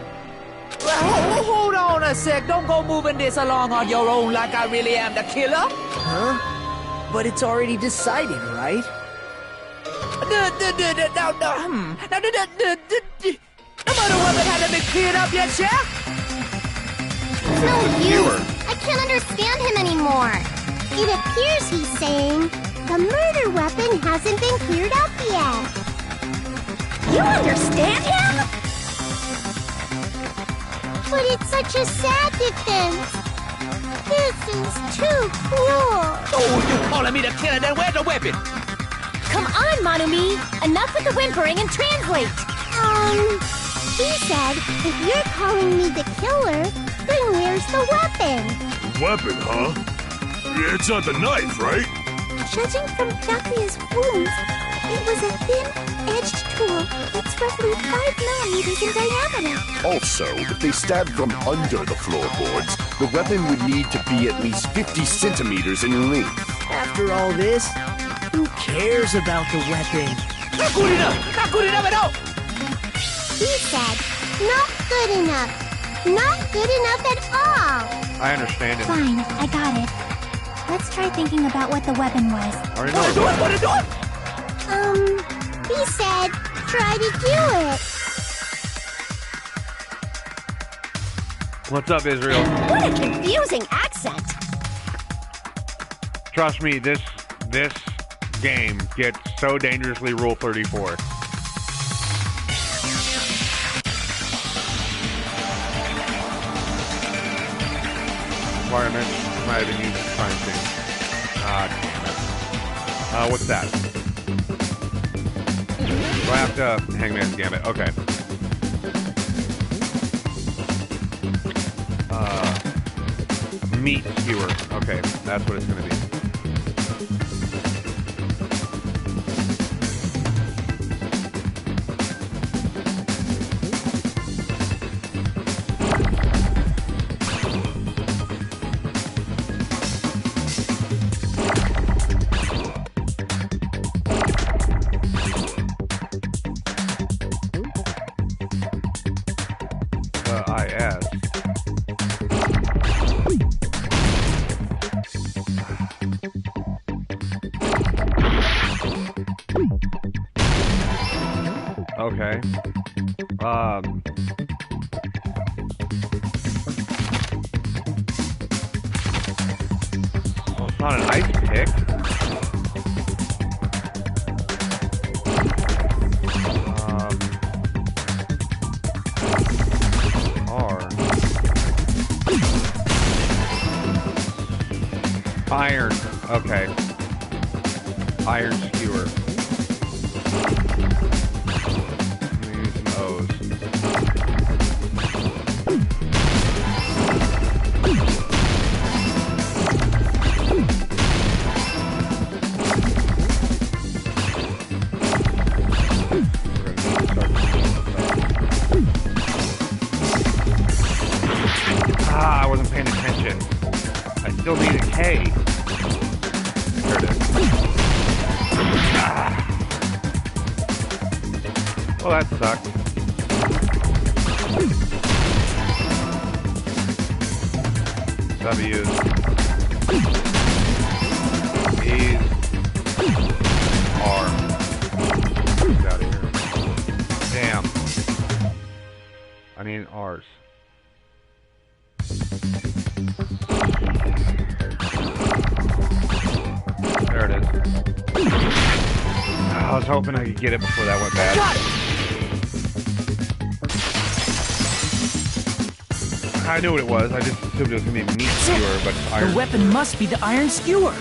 Hold on a sec. Don't go moving this along on your own like I really am the killer. Huh? But it's already decided, right? No, the murder weapon hasn't been cleared up yet, Chef? No use. I can't understand him anymore. It appears he's saying the murder weapon hasn't been cleared up yet. You understand him? But it's such a sad defense. This is too cruel. Oh, you calling me the killer? Then where's the weapon? Come on, Manumi. Enough with the whimpering and translate. He said, if you're calling me the killer, then where's the weapon? Weapon, huh? It's not the knife, right? Judging from Byakuya's wounds, it was a thin-edged tool that's roughly 5 millimeters in diameter. Also, if they stabbed from under the floorboards, the weapon would need to be at least 50 centimeters in length. After all this, who cares about the weapon? Not good enough! Not good enough at all! He said, not good enough. Not good enough at all. I understand it. Fine, I got it. Let's try thinking about what the weapon was. I already know What to do? He said, try to do it. What's up, Israel? What a confusing accent. Trust me, this game gets so dangerously Rule 34. Environment might have been used to find things. Ah, damn it. What's that? Do I have to Hangman's Gambit? Okay. Meat skewer. Okay, that's what it's gonna be. IS. Okay. It's not an ice pick. Iron. Okay. Iron skewer. I'm gonna use some O's. I wasn't paying attention. I still need a K. There it is. Well, that sucked. W's. These are... Get out of here. Damn. I need R's. There it is. I was hoping I could get it before that went bad. Got it! I knew what it was. I just assumed it was going to be meat skewer, but it's iron. The weapon must be the iron skewer.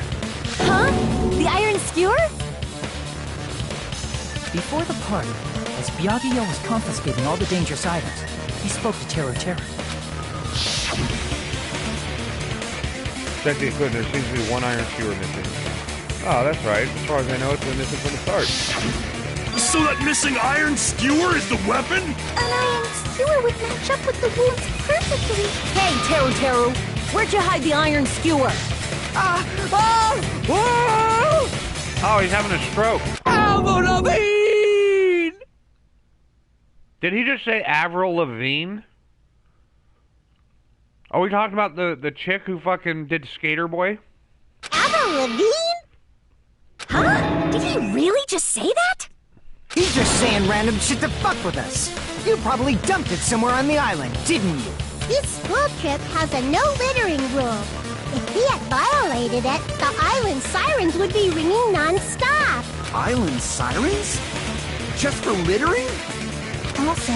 Huh? The iron skewer? Before the party, as Byakuya was confiscating all the dangerous items, he spoke to Teru Teru. Check the equipment. There seems to be one iron skewer missing. Oh, that's right. As far as I know, it's been missing from the start. So that missing iron skewer is the weapon? An iron skewer would match up with the wounds perfectly. Hey, Teru Teru, where'd you hide the iron skewer? Oh, he's having a stroke. Avril Lavigne! Did he just say Avril Lavigne? Are we talking about the chick who fucking did Skater Boy? Avril Lavigne? Huh? Did he really just say that? He's just saying random shit to fuck with us. You probably dumped it somewhere on the island, didn't you? This school trip has a no littering rule. If he had violated it, the island sirens would be ringing non-stop. Island sirens? Just for littering? Also,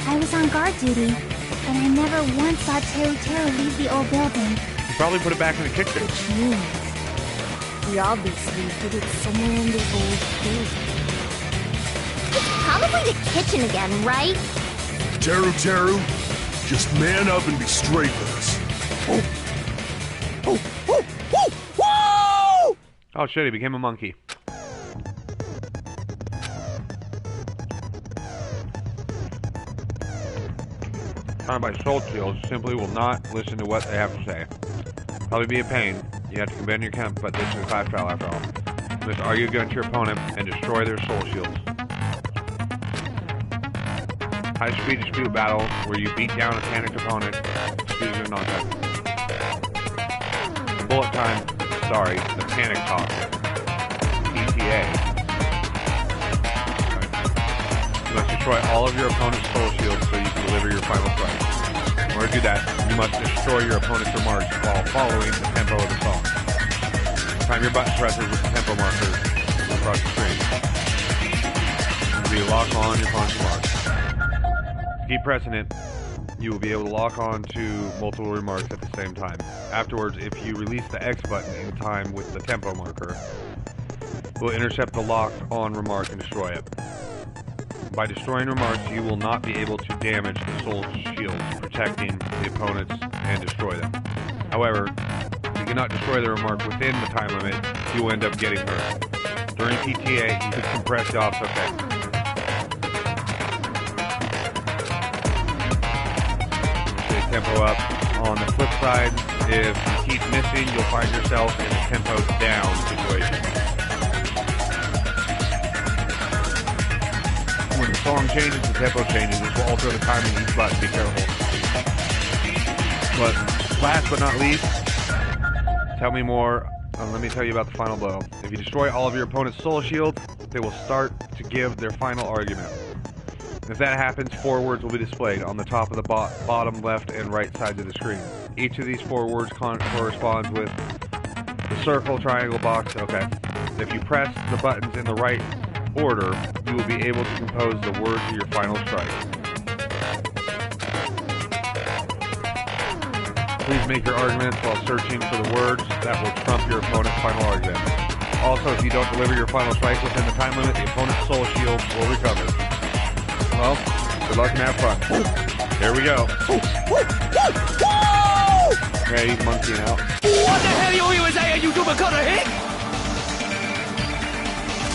I was on guard duty, and I never once saw Teru Teru leave the old building. He probably put it back in the kitchen. Which means he obviously hid it somewhere in the old building. It's probably the kitchen again, right? Teru Teru, just man up and be straight with us. Oh shit, he became a monkey. Found by soul shields simply will not listen to what they have to say. Probably be a pain. You have to combine your camp, but this is a class trial after all. You must argue against your opponent and destroy their soul shields. High-speed dispute battle where you beat down a panicked opponent using a non-type. Bullet time. Sorry, the panic talk. PTA. You must destroy all of your opponent's soul shields so you can deliver your final strike. In order to do that, you must destroy your opponent's remarks while following the tempo of the song. Time your button presses with the tempo markers across the screen. You lock on your opponent's remarks. Keep pressing it. You will be able to lock on to multiple remarks at the same time. Afterwards, if you release the X button in time with the tempo marker, it will intercept the locked on remark and destroy it. By destroying remarks, you will not be able to damage the soul shields, protecting the opponents and destroy them. However, if you cannot destroy the remark within the time limit, you will end up getting hurt. During PTA, you could compress the ops effect. Tempo up. On the flip side, if you keep missing, you'll find yourself in a tempo down situation. When the song changes, the tempo changes. This will alter the timing of each button. Be careful. But last but not least, tell me more. Let me tell you about the final blow. If you destroy all of your opponent's soul shields, they will start to give their final argument. If that happens, 4 words will be displayed on the top of the bottom left and right sides of the screen. Each of these 4 words corresponds with the circle, triangle, box. Okay. If you press the buttons in the right order, you will be able to compose the words of your final strike. Please make your arguments while searching for the words that will trump your opponent's final argument. Also, if you don't deliver your final strike within the time limit, the opponent's soul shield will recover. Well, good luck and have fun. Here we go. Okay, he's monkeying out. What the hell you even saying, you do because of him?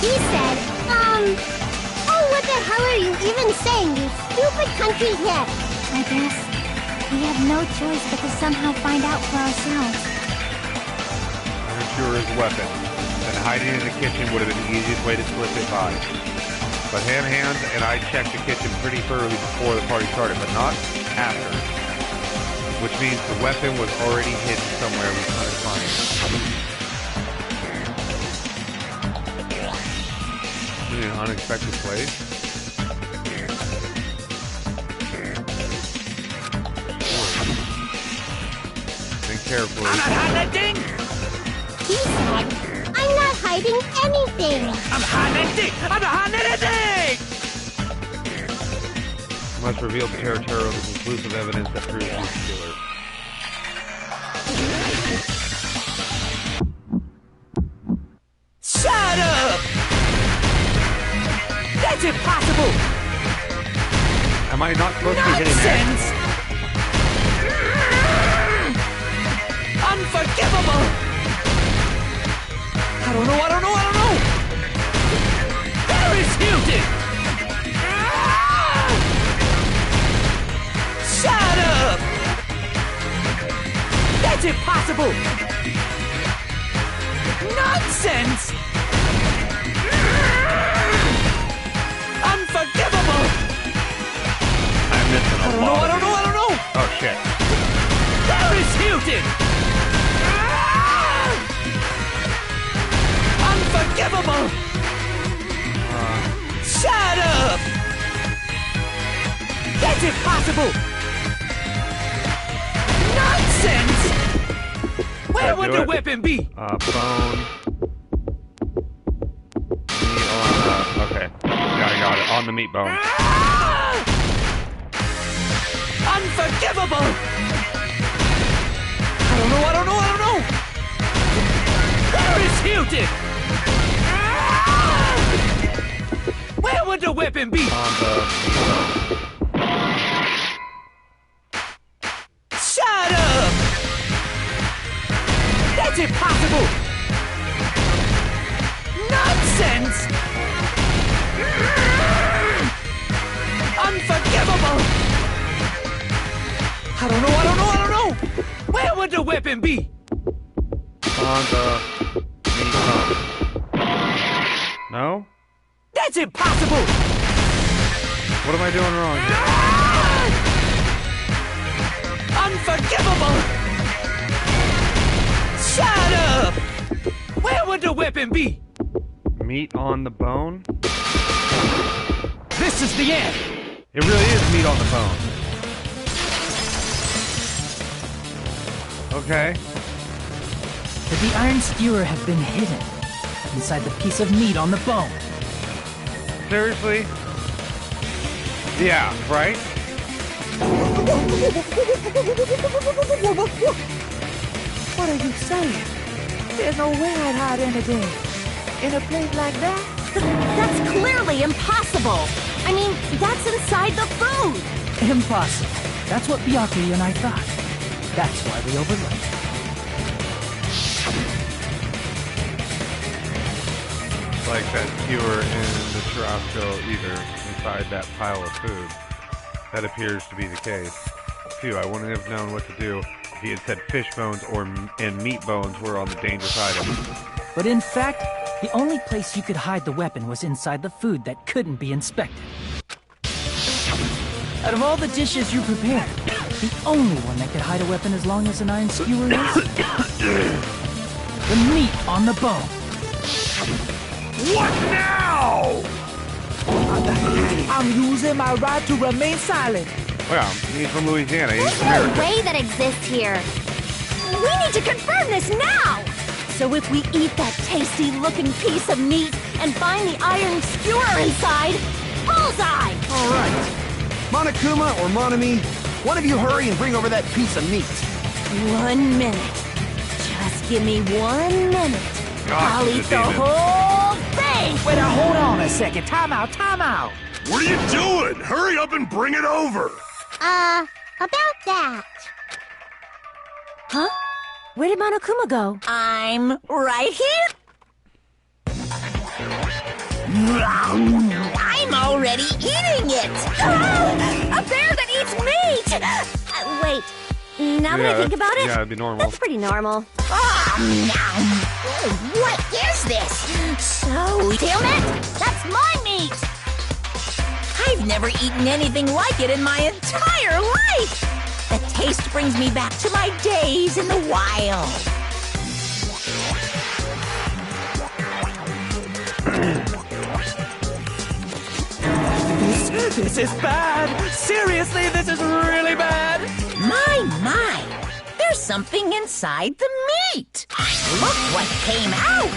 He said, oh, what the hell are you even saying, you stupid country hip? I guess we have no choice but to somehow find out for ourselves. I'm sure his weapon. Then hiding in the kitchen would have been the easiest way to slip it by. But Ham Hands and I checked the kitchen pretty thoroughly before the party started, but not after. Which means the weapon was already hidden somewhere we couldn't find it. in an unexpected place? Think carefully. I'm not hiding that thing! He said, I'm not hiding anything. I'm hiding that thing! I'm not hiding anything! Must reveal the territory with conclusive evidence that proves he's the killer. Shut up! That's impossible! Am I not supposed to be hitting that? Nonsense! Unforgivable! I don't know! Paris Hilton! Shut up! That's impossible! Nonsense! Unforgivable! I'm missing a lot. I don't know! Oh shit. Paris Hilton! Unforgivable! Shut up! That's impossible! Nonsense! Where would the weapon be? Bone. Meat on, okay. Yeah, I got it. On the meat bone. Unforgivable! I don't know! Paris Hilton! Where would the weapon be? On the meat bone. Shut up! That's impossible! Nonsense! Unforgivable! I don't know! Where would the weapon be? On the meat bone. No? That's impossible! What am I doing wrong here? Unforgivable! Shut up! Where would the weapon be? Meat on the bone? This is the end! It really is meat on the bone. Okay. Could the iron skewer have been hidden inside the piece of meat on the bone? Seriously? Yeah, right? What are you saying? There's no way I'd hide anything in a place like that. That's clearly impossible. I mean, that's inside the food. Impossible. That's what Byakuya and I thought. That's why we overlooked. Like that skewer in the churrasco either inside that pile of food. That appears to be the case. Phew, I wouldn't have known what to do if he had said fish bones and meat bones were on the dangerous items. But in fact, the only place you could hide the weapon was inside the food that couldn't be inspected. Out of all the dishes you prepared, the only one that could hide a weapon as long as an iron skewer is the meat on the bone. What now? I'm using my right to remain silent. Well, he's from Louisiana. He's There's no American. way that exists here. We need to confirm this now! So if we eat that tasty-looking piece of meat and find the iron skewer inside, bullseye! All right. Monokuma or Monami, one of you hurry and bring over that piece of meat. 1 minute. Just give me 1 minute. I'll she's a eat the demon. whole thing! Wait, now hold on a second. Time out. What are you doing? Hurry up and bring it over! About that. Huh? Where did Monokuma go? I'm right here. I'm already eating it. A bear that eats meat. Wait. Now that I think about it, Yeah, it'd be normal. that's pretty normal. What is this? So, damn it! That's my meat. I've never eaten anything like it in my entire life. The taste brings me back to my days in the wild. This is bad. Seriously, this is really bad. My. There's something inside the meat. Look what came out.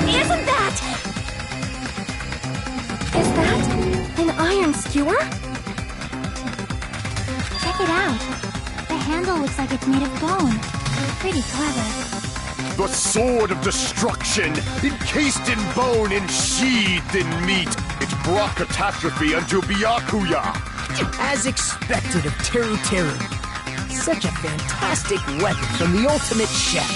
Isn't that? Is that an iron skewer? Check it out. The handle looks like it's made of bone. Pretty clever. The sword of destruction, encased in bone and sheathed in meat. It's brought catastrophe unto Byakuya. As expected of Teru Teru. Such a fantastic weapon from the ultimate chef.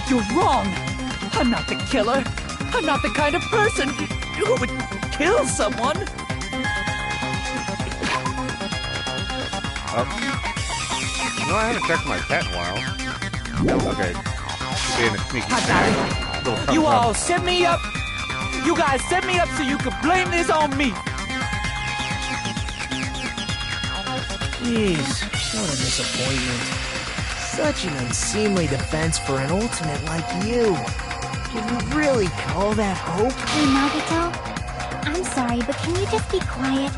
You're wrong. I'm not the killer. I'm not the kind of person who would kill someone. No, I haven't checked my pet in a while. Okay. Being a sneaky snack. You all set me up. You guys set me up so you could blame this on me. Jeez, what a disappointment. Such an unseemly defense for an ultimate like you. Can you really call that hope? Hey, Nagito. I'm sorry, but can you just be quiet?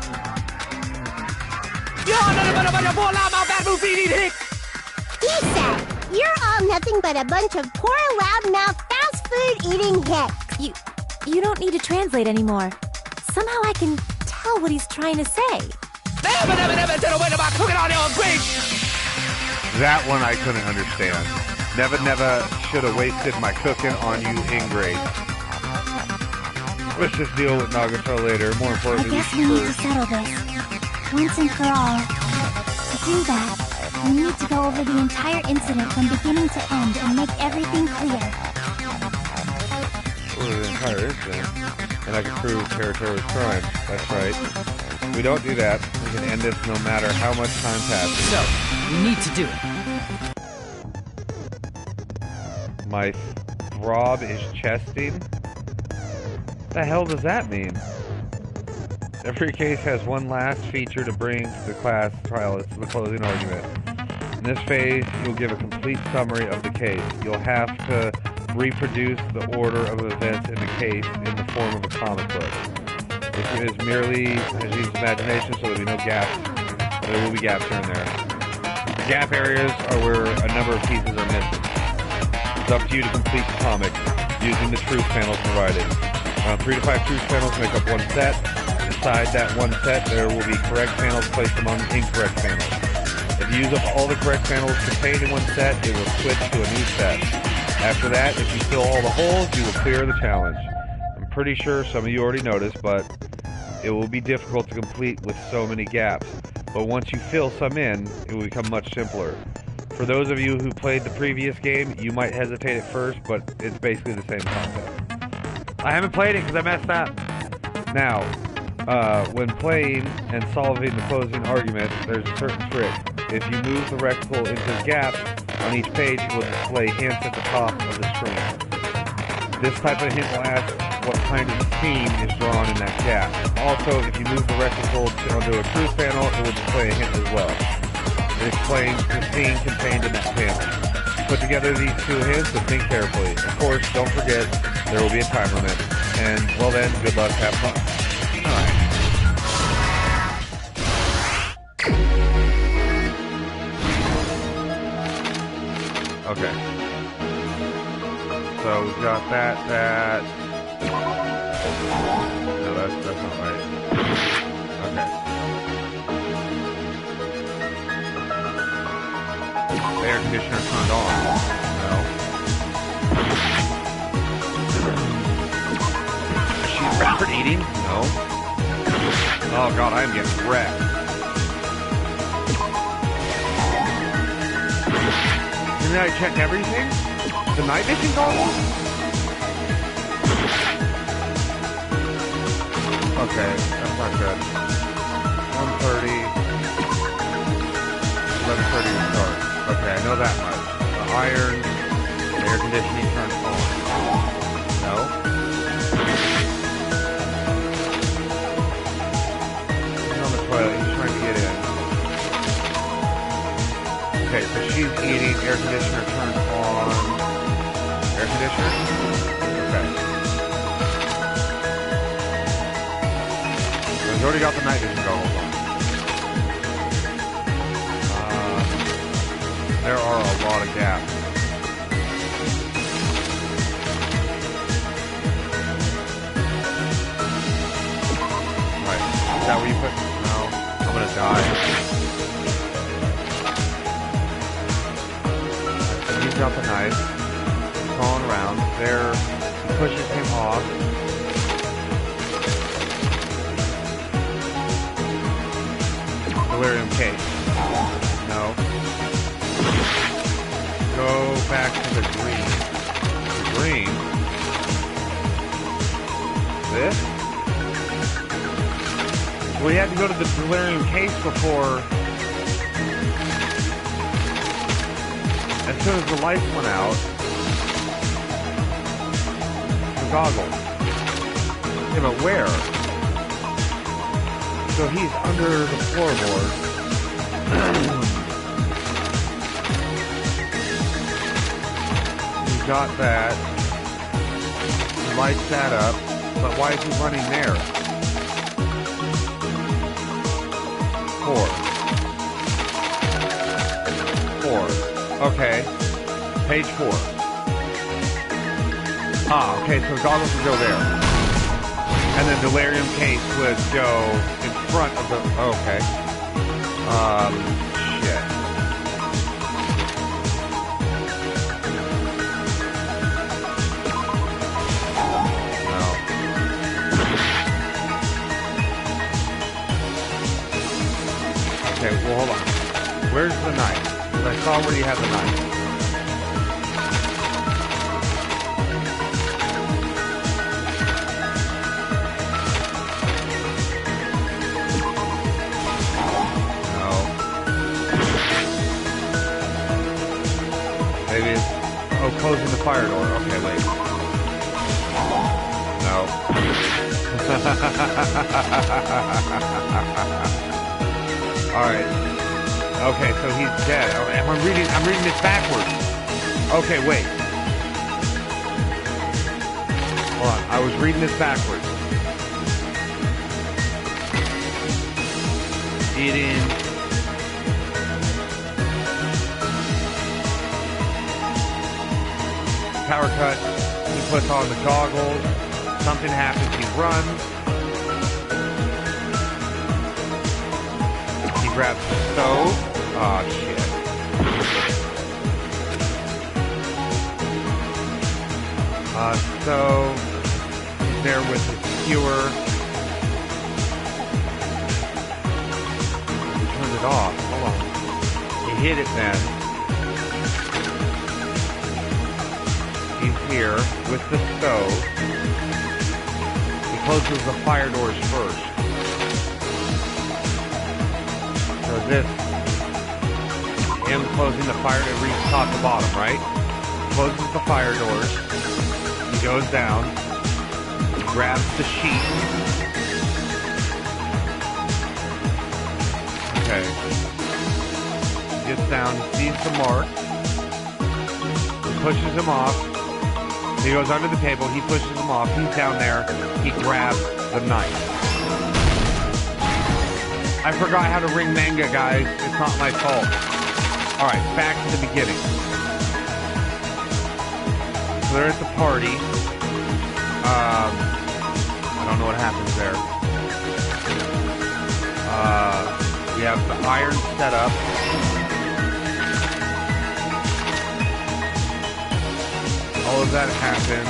He said, you're all nothing but a bunch of poor, loudmouth, fast food eating hicks. You don't need to translate anymore. Somehow I can tell what he's trying to say. That one I couldn't understand. Never should have wasted my cooking on you ingrate. Let's just deal with Nagito later. More I importantly, guess we need to settle this. Once and for all. To do that, we need to go over the entire incident from beginning to end and make everything clear. Over the entire incident. And I can prove Teru's crime. That's right. If we don't do that, we can end this no matter how much time passes. So, we need to do it. My throb is chesting? The hell does that mean? Every case has one last feature to bring to the class trial. It's the closing argument. In this phase, you'll give a complete summary of the case. You'll have to reproduce the order of events in the case in the form of a comic book. This is merely has used imagination, so there'll be no gaps. There will be gaps here and there. The gap areas are where a number of pieces are missing. It's up to you to complete the comic using the truth panels provided. 3 to 5 truth panels make up one set. Inside that one set, there will be correct panels placed among incorrect panels. If you use up all the correct panels contained in one set, it will switch to a new set. After that, if you fill all the holes, you will clear the challenge. I'm pretty sure some of you already noticed, but it will be difficult to complete with so many gaps. But once you fill some in, it will become much simpler. For those of you who played the previous game, you might hesitate at first, but it's basically the same concept. I haven't played it because I messed up. Now, when playing and solving the closing argument, there's a certain trick. If you move the rectangle into gaps on each page, it will display hints at the top of the screen. This type of hint will ask what kind of theme is drawn in that gap. Also, if you move the rectangle onto a truth panel, it will display a hint as well. It explains the theme contained in that panel. Put together these two hints and think carefully. Of course, don't forget, there will be a time limit. And, well then, good luck, have fun. Alright. Okay. So we've got that. No, that's not right. Okay. The air conditioner turned on. No. She's rapid eating? No. Oh god, I am getting wrecked. Didn't I check everything? The night vision goggles? Okay, that's not good. 1:30. 11:30 to start. Okay, I know that much. The iron, the air conditioning turned on. No? He's on the toilet, he's trying to get in. Okay, so she's eating, air conditioner turned on. Air conditioner? Okay. He's already got the night vision goggles on. There are a lot of gaps. Right. Is that where you put? No. I'm gonna die. So he's got the knife. Crawling around. There. He pushes him off. Delirium case. No. Go back to the green. The green? This? We had to go to the delirium case before. As soon as the lights went out. The goggles. Yeah, but where? So he's under the floorboard. He's got that. He lights that up. But why is he running there? 4. Okay. Page 4. Ah, okay, so goggles would go there. And then delirium case would go in front of the... Okay. Shit. No. Okay, well, hold on. Where's the knife? Because I saw where you had the knife. Oh, closing the fire door. Okay, wait. No. Alright. Okay, so he's dead. I'm reading this backwards. Okay, wait. Hold on. I was reading this backwards. Eating. Power cut, he puts on the goggles, something happens, he runs, he grabs the stove, oh shit. So, he's there with his skewer, he turned it off, hold on, he hit it then. He's here with the stove. He closes the fire doors first. So this, him closing the fire to reach top to bottom, right? Closes the fire doors. He goes down. He grabs the sheet. Okay. He gets down, he sees the mark. He pushes him off. He goes under the table, he pushes him off, he's down there, he grabs the knife. I forgot how to ring manga, guys. It's not my fault. Alright, back to the beginning. So they're at the party. I don't know what happens there. We have the iron set up. All of that happened.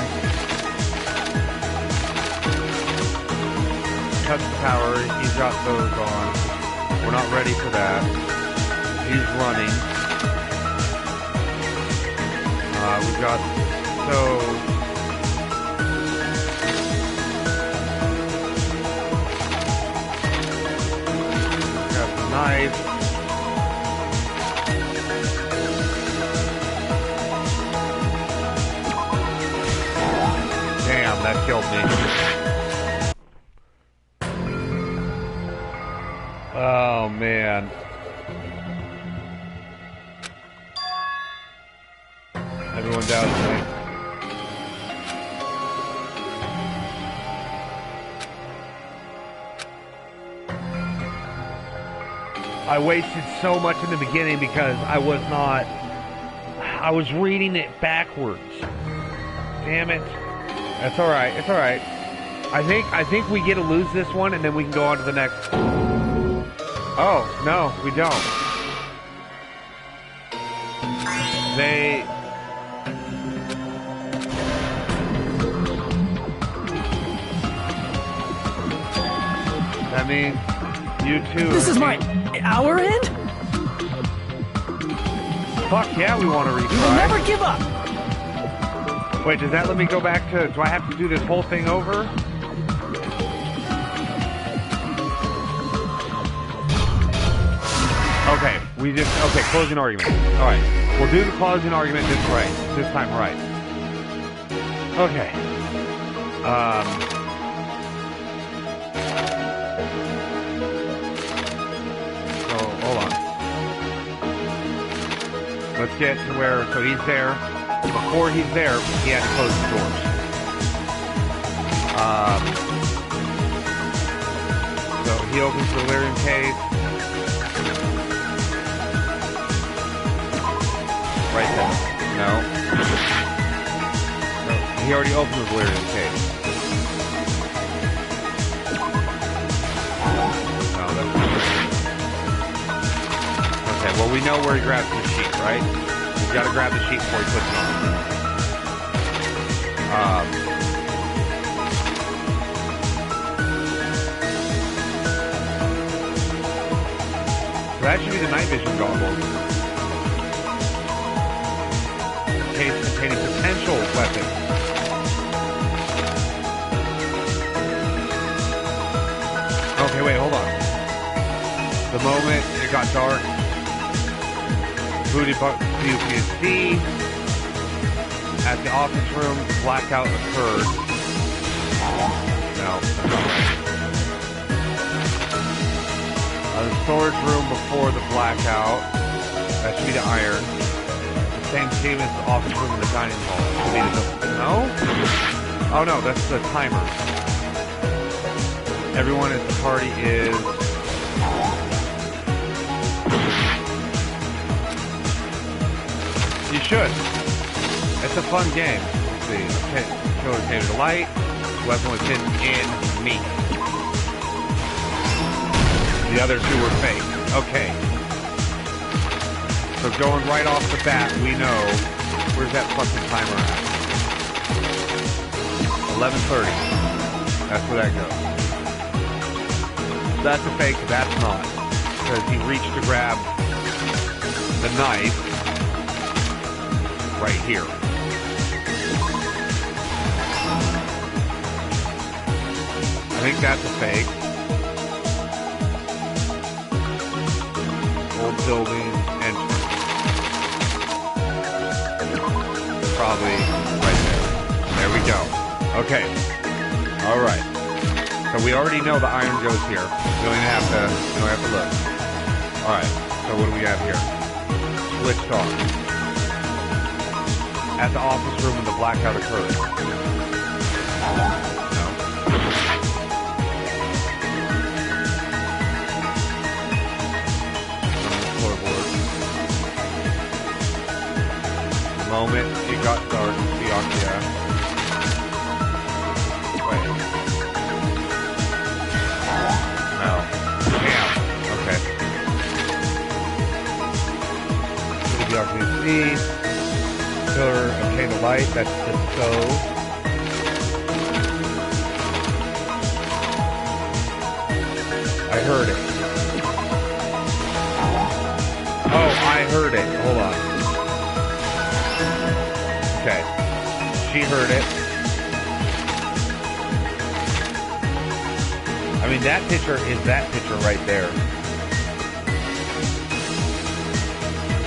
Cuts the power. He's got those on. We're not ready for that. He's running. We've got stove. Got the knife. Damn, that killed me. Oh, man. Everyone down tonight. I wasted so much in the beginning because I was reading it backwards. Damn it. That's alright, it's alright. I think we get to lose this one and then we can go on to the next. Oh, no, we don't. I mean, you too. This is our end? Fuck yeah, we want to retry. We will never give up. Wait, does that let me go back to... Do I have to do this whole thing over? Okay, okay, closing argument. Alright, we'll do the closing argument this time right. Okay. So, hold on. Let's get to where... So he's there. Before he's there, he had to close the doors. So he opens the Lyrium case. Right there. No. So he already opened the Lyrium case. No, that's not it. Okay, well we know where he grabs the sheet, right? He's got to grab the sheet before he puts it on. So that should be the night vision goggles. Case containing potential weapons. Okay, wait, hold on. The moment it got dark, Booty see at the office room, blackout occurred. No, that's not right. The storage room before the blackout, that should be the iron. The same team as the office room in the dining hall. Should be the, no? Oh no, that's the timer. Everyone at the party is... You should. It's a fun game. Let's see. Okay. Killer came to the light. Weapon was hidden in meat. The other two were fake. Okay. So going right off the bat, we know where's that fucking timer at? 11:30. That's where that goes. That's a fake. That's not. Because he reached to grab the knife. Right here. I think that's a fake. Old building entrance. Probably right there. There we go. Okay. Alright. So we already know the iron goes here. We don't even have to look. Alright. So what do we have here? Switched off. At the office room when the blackout occurred. No. On the floorboard. The moment it got dark, the Okia. Wait. No. Damn. Okay. The Okia see. Obtain the light, that's the stove. I heard it. Oh, I heard it. Hold on. Okay. She heard it. I mean, that picture is that picture right there.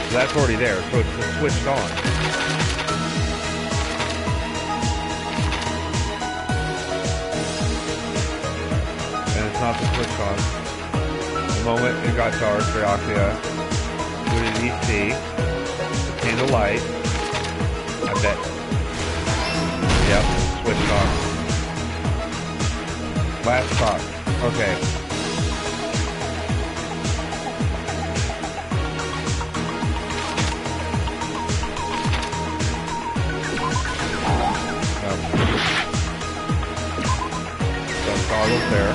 So that's already there, so it's just switched on. Not the switch on. The moment it got dark, Ryakuya, what did he see? The candle light. I bet. Yep, switched on. Last thought. Okay. goggles there.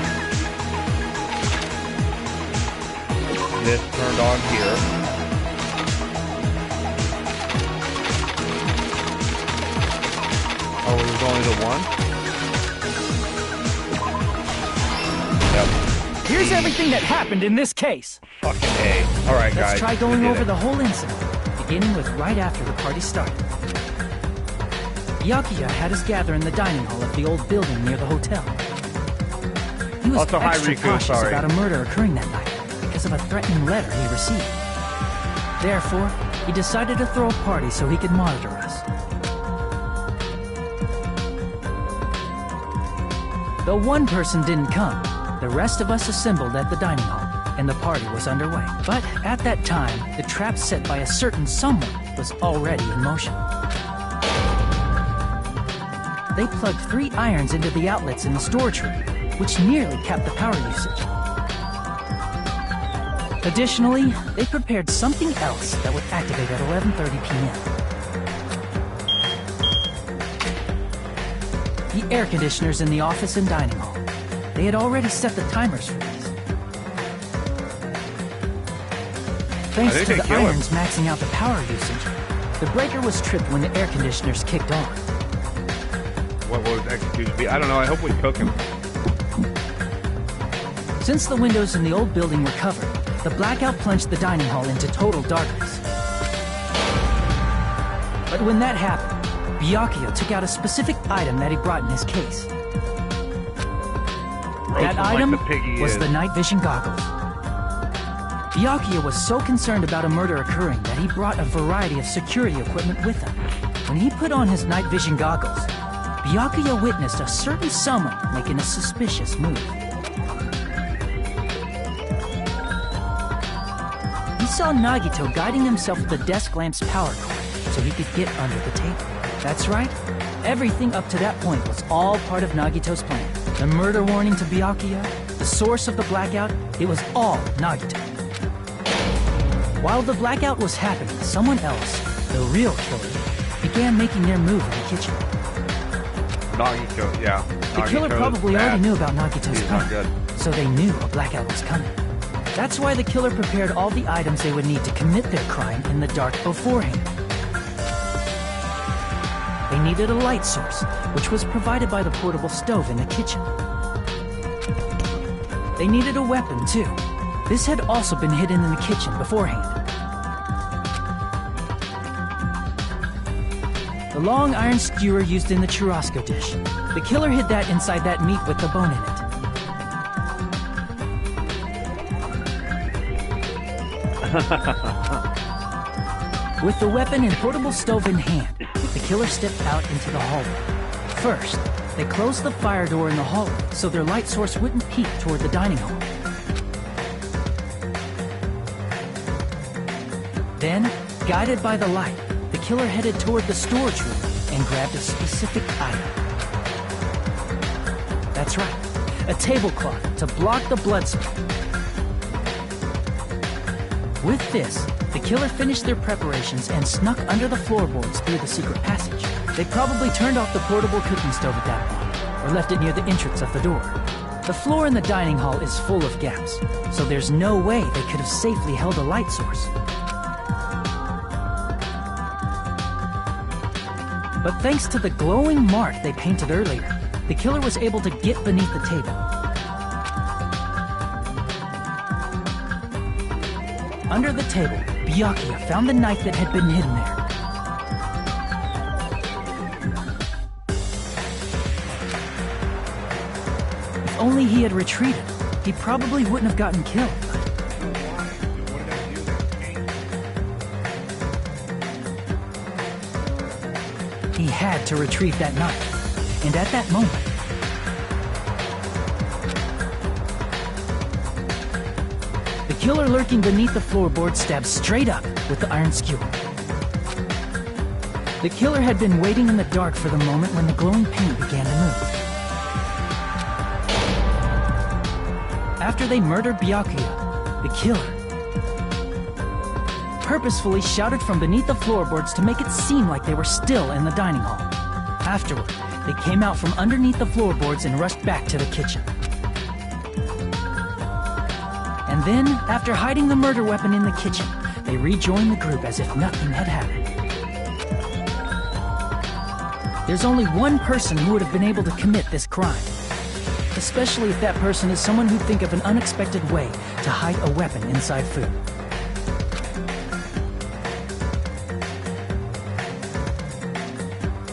This turned on here. Oh, it was only the one? Yep. Here's everything that happened in this case. Fucking A. Alright, guys. Let's try going over the whole incident, beginning with right after the party started. Byakuya had us gather in the dining hall of the old building near the hotel. He was Also, hi, extra Riku, cautious sorry. about a murder occurring that night because of a threatening letter he received. Therefore, he decided to throw a party so he could monitor us. Though one person didn't come, the rest of us assembled at the dining hall, and the party was underway. But at that time, the trap set by a certain someone was already in motion. They plugged 3 irons into the outlets in the storage room, which nearly capped the power usage. Additionally, they prepared something else that would activate at 11:30 p.m. The air conditioners in the office and dining hall. They had already set the timers for these. Thanks to the irons maxing out the power usage, the breaker was tripped when the air conditioners kicked on. What will his execution be? I don't know. I hope we cook him. Since the windows in the old building were covered, the blackout plunged the dining hall into total darkness. But when that happened, Byakuya took out a specific item that he brought in his case. That item was the night vision goggles. Byakuya was so concerned about a murder occurring that he brought a variety of security equipment with him. When he put on his night vision goggles, Byakuya witnessed a certain someone making a suspicious move. He saw Nagito guiding himself with the desk lamp's power cord so he could get under the table. That's right, everything up to that point was all part of Nagito's plan. The murder warning to Byakuya, the source of the blackout, it was all Nagito. While the blackout was happening, someone else, the real killer, began making their move in the kitchen. Nagito, yeah. The killer probably already knew about Nagito's plan, good. so they knew a blackout was coming. That's why the killer prepared all the items they would need to commit their crime in the dark beforehand. They needed a light source, which was provided by the portable stove in the kitchen. They needed a weapon, too. This had also been hidden in the kitchen beforehand. The long iron skewer used in the churrasco dish. The killer hid that inside that meat with the bone in it. With the weapon and portable stove in hand, the killer stepped out into the hallway. First, they closed the fire door in the hallway so their light source wouldn't peek toward the dining hall. Then, guided by the light, the killer headed toward the storage room and grabbed a specific item. That's right, a tablecloth to block the blood spray. With this, the killer finished their preparations and snuck under the floorboards through the secret passage. They probably turned off the portable cooking stove at that point, or left it near the entrance of the door. The floor in the dining hall is full of gaps, so there's no way they could have safely held a light source. But thanks to the glowing mark they painted earlier, the killer was able to get beneath the table. Under the table, Byakuya found the knife that had been hidden there. If only he had retreated, he probably wouldn't have gotten killed. He had to retrieve that knife, and at that moment, the killer lurking beneath the floorboard stabbed straight up with the iron skewer. The killer had been waiting in the dark for the moment when the glowing paint began to move. After they murdered Byakuya, the killer purposefully shouted from beneath the floorboards to make it seem like they were still in the dining hall. Afterward, they came out from underneath the floorboards and rushed back to the kitchen. And then, after hiding the murder weapon in the kitchen, they rejoined the group as if nothing had happened. There's only one person who would have been able to commit this crime. Especially if that person is someone who'd think of an unexpected way to hide a weapon inside food.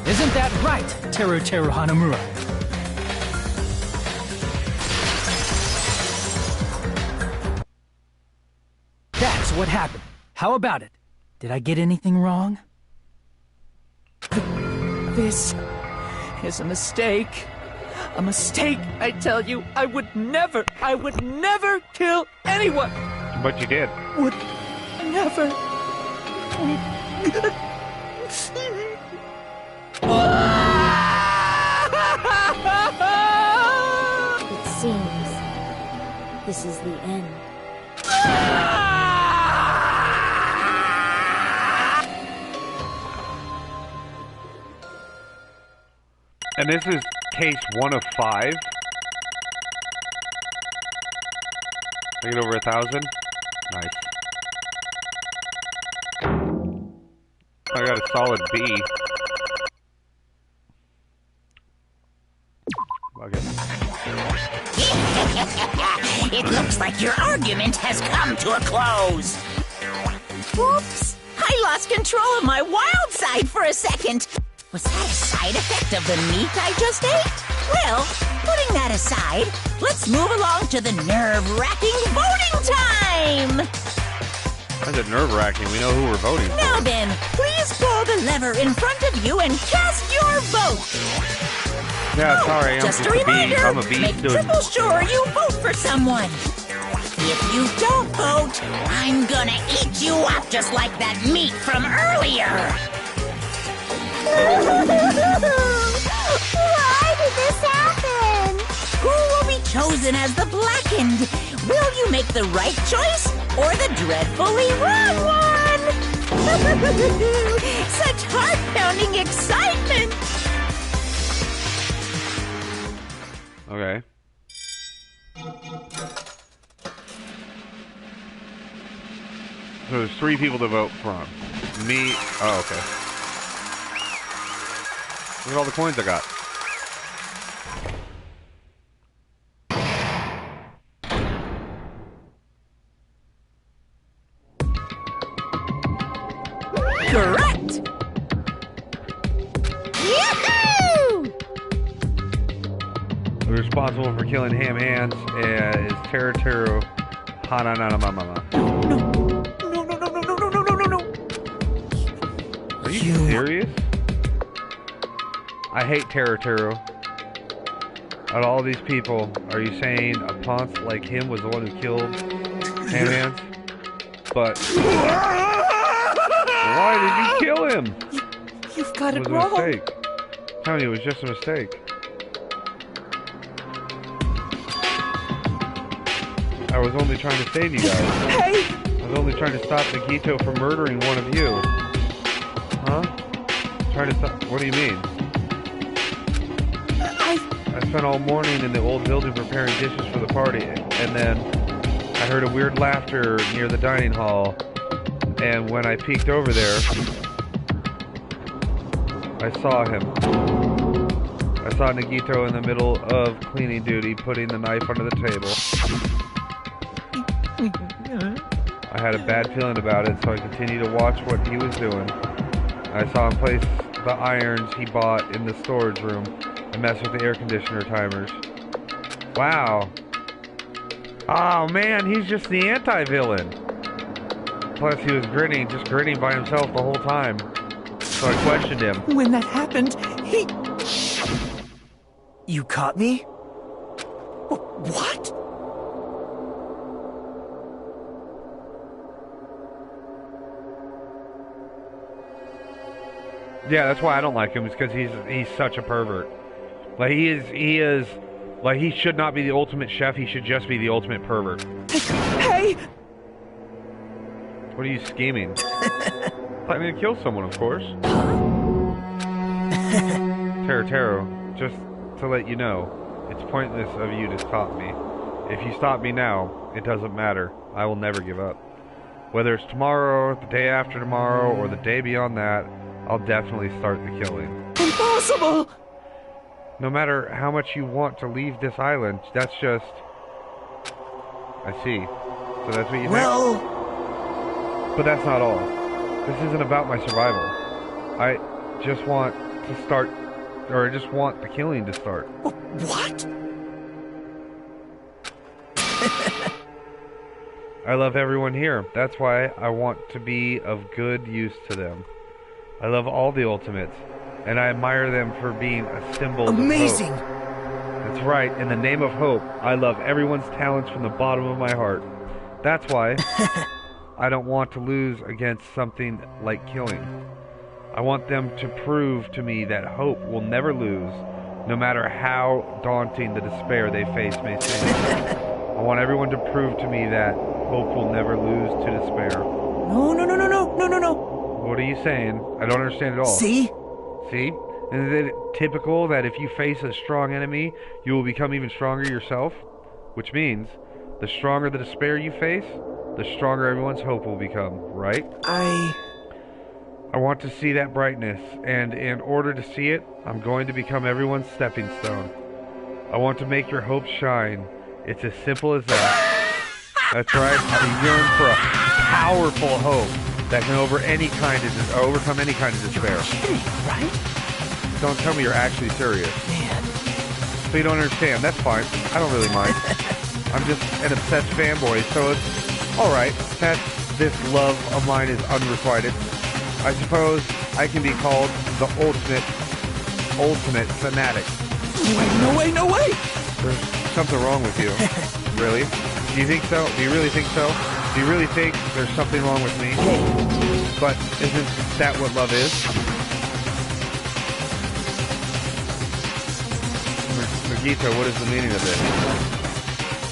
Isn't that right, Teru Hanamura? That's what happened. How about it? Did I get anything wrong? This is a mistake. A mistake, I tell you. I would never kill anyone. But you did. Would never. It seems this is the end. And this is case 1 of 5. I get over 1,000. Nice. I got a solid B. Okay. It looks like your argument has come to a close. Whoops! I lost control of my wild side for a second. Was that a side effect of the meat I just ate? Well, putting that aside, let's move along to the nerve-wracking voting time! That's a nerve-wracking. We know who we're voting for. Now then, please pull the lever in front of you and cast your vote! Yeah, sorry, I'm just a reminder, I'm a B make student. triple sure you vote for someone. If you don't vote, I'm gonna eat you up just like that meat from earlier! Why did this happen? Who will be chosen as the blackened? Will you make the right choice or the dreadfully wrong one? Such heart-pounding excitement! Okay. So there's 3 people to vote from. Me. Oh, okay. Look at all the coins I got. Correct! Yoo-hoo! The responsible for killing Ham Hands is Teru Hananamama. No. Are you serious? I hate Teru. Out of all these people, are you saying a ponce like him was the one who killed Ham Hands? But why did you kill him? You've got it was wrong. a mistake. Tell me it was just a mistake. I was only trying to save you guys. Hey! I was only trying to stop Nagito from murdering one of you. Huh? Trying to stop... What do you mean? I spent all morning in the old building preparing dishes for the party, and then I heard a weird laughter near the dining hall, and when I peeked over there, I saw him. I saw Nagito in the middle of cleaning duty, putting the knife under the table. I had a bad feeling about it, so I continued to watch what he was doing. I saw him place the irons he bought in the storage room and mess with the air conditioner timers. Wow. Oh man, he's just the anti-villain. Plus he was just grinning by himself the whole time. So I questioned him. When that happened, he... You caught me? What? Yeah, that's why I don't like him, is because he's such a pervert. Like he is like he should not be the ultimate chef, he should just be the ultimate pervert. Hey! What are you scheming? Planning to kill someone, of course. Teru, just to let you know, it's pointless of you to stop me. If you stop me now, it doesn't matter. I will never give up. Whether it's tomorrow, the day after tomorrow, or the day beyond that, I'll definitely start the killing. Impossible! No matter how much you want to leave this island, that's just... I see. So that's what you think? Well... But that's not all. This isn't about my survival. I just want to start... Or I just want the killing to start. What? I love everyone here. That's why I want to be of good use to them. I love all the Ultimates, and I admire them for being a symbol Amazing. of hope. That's right. In the name of hope, I love everyone's talents from the bottom of my heart. That's why I don't want to lose against something like killing. I want them to prove to me that hope will never lose, no matter how daunting the despair they face may seem. I want everyone to prove to me that hope will never lose to despair. No. What are you saying? I don't understand at all. See? See? Isn't it typical that if you face a strong enemy, you will become even stronger yourself? Which means, the stronger the despair you face, the stronger everyone's hope will become, right? I want to see that brightness, and in order to see it, I'm going to become everyone's stepping stone. I want to make your hope shine. It's as simple as that. That's right. I yearn for a powerful hope that can overcome any kind of despair. You're kidding, right? Don't tell me you're actually serious. Man. So you don't understand. That's fine. I don't really mind. I'm just an obsessed fanboy, so it's alright that this love of mine is unrequited. I suppose I can be called the ultimate fanatic. No way! There's something wrong with you. Really? Do you think so? Do you really think so? Do you really think there's something wrong with me? But isn't that what love is? Nagito, what is the meaning of this?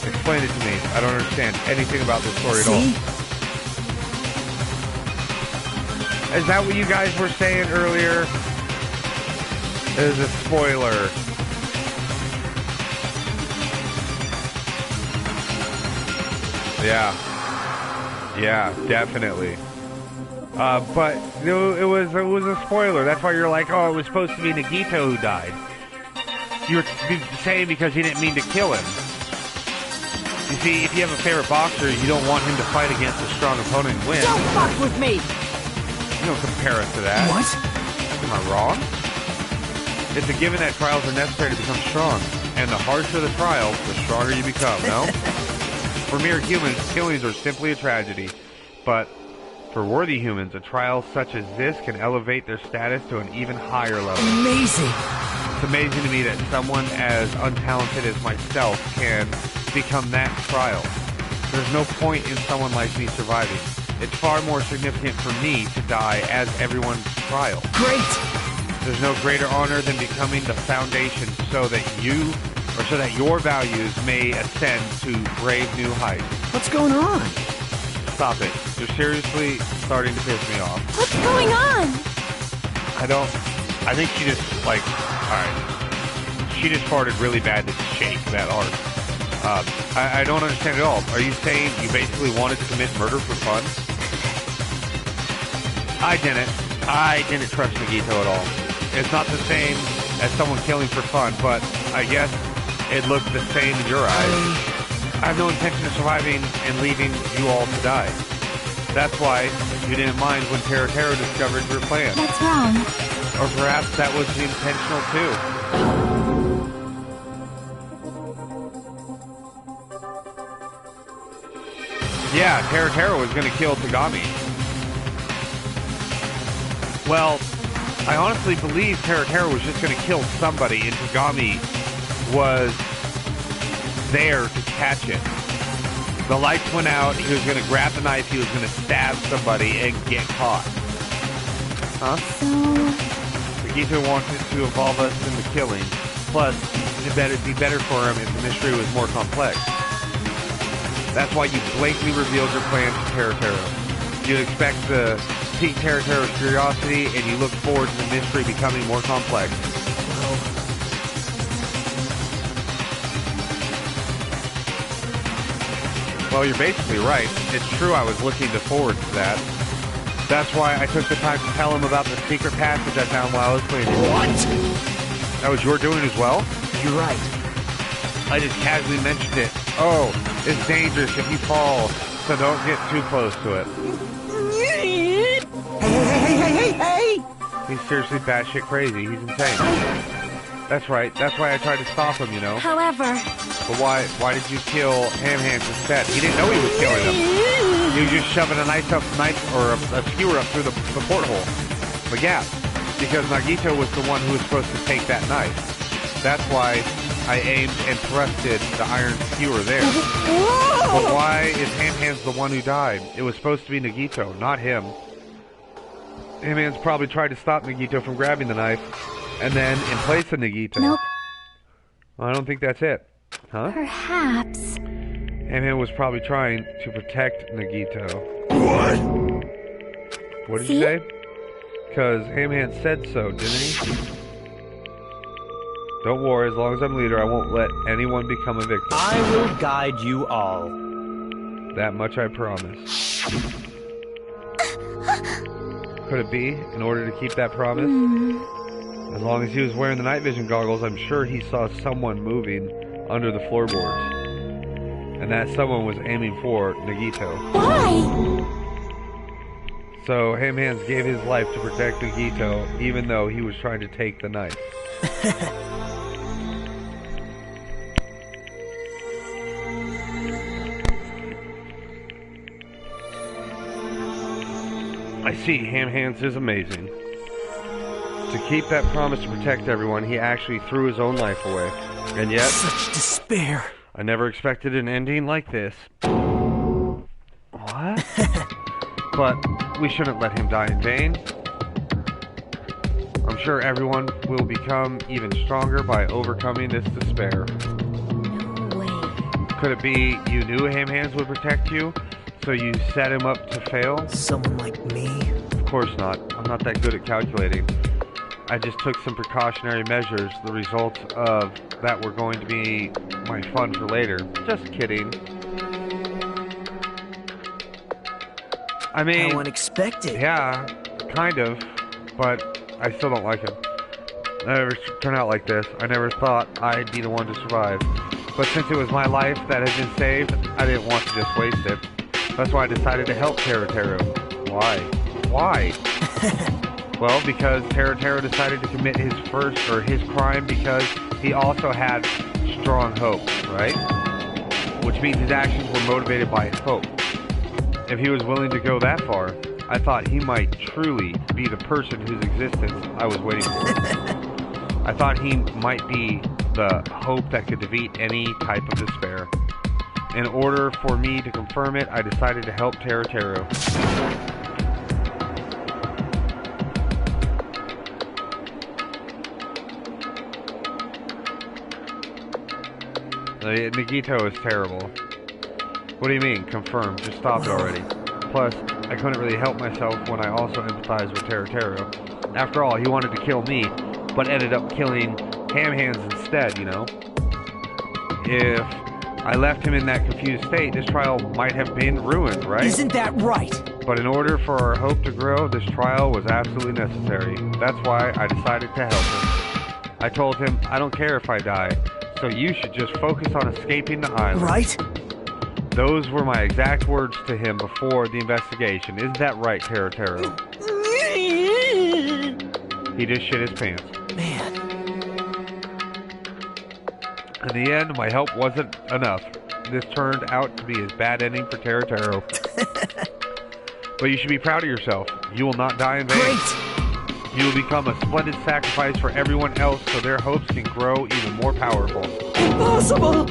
Explain it to me. I don't understand anything about this story at all. Is that what you guys were saying earlier? It is a spoiler. Yeah, definitely. But it was a spoiler. That's why you're like, oh, it was supposed to be Nagito who died. You were saying because he didn't mean to kill him. You see, if you have a favorite boxer, you don't want him to fight against a strong opponent and win. Don't fuck with me! You don't compare us to that. What? Am I wrong? It's a given that trials are necessary to become strong. And the harsher the trial, the stronger you become, no? For mere humans, killings are simply a tragedy. But for worthy humans, a trial such as this can elevate their status to an even higher level. Amazing! It's amazing to me that someone as untalented as myself can become that trial. There's no point in someone like me surviving. It's far more significant for me to die as everyone's trial. Great! There's no greater honor than becoming the foundation so that your values may ascend to brave new heights. What's going on? Stop it. You're seriously starting to piss me off. What's going on? I think she just, alright. She just farted really bad to shake that art. I don't understand at all. Are you saying you basically wanted to commit murder for fun? I didn't trust Nagito at all. It's not the same as someone killing for fun, but I guess it looked the same in your eyes. I have no intention of surviving and leaving you all to die. That's why you didn't mind when Taro discovered your plan. What's wrong? Or perhaps that was intentional too. Yeah, Taro was going to kill Tagami. Well, I honestly believe Taro was just going to kill somebody, and Tagami was there to catch it. The lights went out, he was going to grab the knife, he was going to stab somebody and get caught. Huh? So... Nagito wanted to involve us in the killing. Plus, it'd be better for him if the mystery was more complex. That's why you blatantly revealed your plan to Taro. You'd expect to pique Taro's curiosity, and you look forward to the mystery becoming more complex. Well, you're basically right. It's true I was looking forward to that. That's why I took the time to tell him about the secret passage I found while I was cleaning. What? That was your doing as well? You're right. I just casually mentioned it. Oh, it's dangerous if you fall, so don't get too close to it. Hey! He's seriously batshit crazy. He's insane. That's right. That's why I tried to stop him, you know. However... But why did you kill Ham Hands instead? He didn't know he was killing him. He was just shoving a knife or a skewer up through the porthole. The gap. Because Nagito was the one who was supposed to take that knife. That's why I aimed and thrusted the iron skewer there. But why is Ham Hands the one who died? It was supposed to be Nagito, not him. Ham Hands probably tried to stop Nagito from grabbing the knife, and then in place of Nagito. Nope. Well, I don't think that's it. Huh? Perhaps. Ham Hands was probably trying to protect Nagito. What? What did you say? Because Ham Hands said so, didn't he? Don't worry, as long as I'm leader, I won't let anyone become a victim. I will guide you all. That much I promise. Could it be, in order to keep that promise? As long as he was wearing the night vision goggles, I'm sure he saw someone moving under the floorboards. And that someone was aiming for Nagito. Why? So Ham Hands gave his life to protect Nagito, even though he was trying to take the knife. I see, Ham Hands is amazing. To keep that promise to protect everyone, he actually threw his own life away. And yet... Such despair. I never expected an ending like this. What? But we shouldn't let him die in vain. I'm sure everyone will become even stronger by overcoming this despair. No way. Could it be you knew Ham Hands would protect you, so you set him up to fail? Someone like me? Of course not. I'm not that good at calculating. I just took some precautionary measures. The results of that were going to be my fun for later. Just kidding. I mean... How unexpected. Yeah, kind of. But I still don't like him. I never turned out like this. I never thought I'd be the one to survive. But since it was my life that had been saved, I didn't want to just waste it. That's why I decided to help Teru. Why? Why? Well, because Teru decided to commit his crime because he also had strong hope, right? Which means his actions were motivated by his hope. If he was willing to go that far, I thought he might truly be the person whose existence I was waiting for. I thought he might be the hope that could defeat any type of despair. In order for me to confirm it, I decided to help Teru. Nagito is terrible. What do you mean, confirmed? Just stop it already. Plus, I couldn't really help myself when I also empathized with Teru. After all, he wanted to kill me, but ended up killing Ham Hands instead, you know? If I left him in that confused state, this trial might have been ruined, right? Isn't that right? But in order for our hope to grow, this trial was absolutely necessary. That's why I decided to help him. I told him, I don't care if I die, so you should just focus on escaping the island. Right? Those were my exact words to him before the investigation. Isn't that right, Teru? He just shit his pants. Man. In the end, my help wasn't enough. This turned out to be his bad ending for Teru. But you should be proud of yourself. You will not die in vain. Great! You will become a splendid sacrifice for everyone else so their hopes can grow even more powerful. Impossible!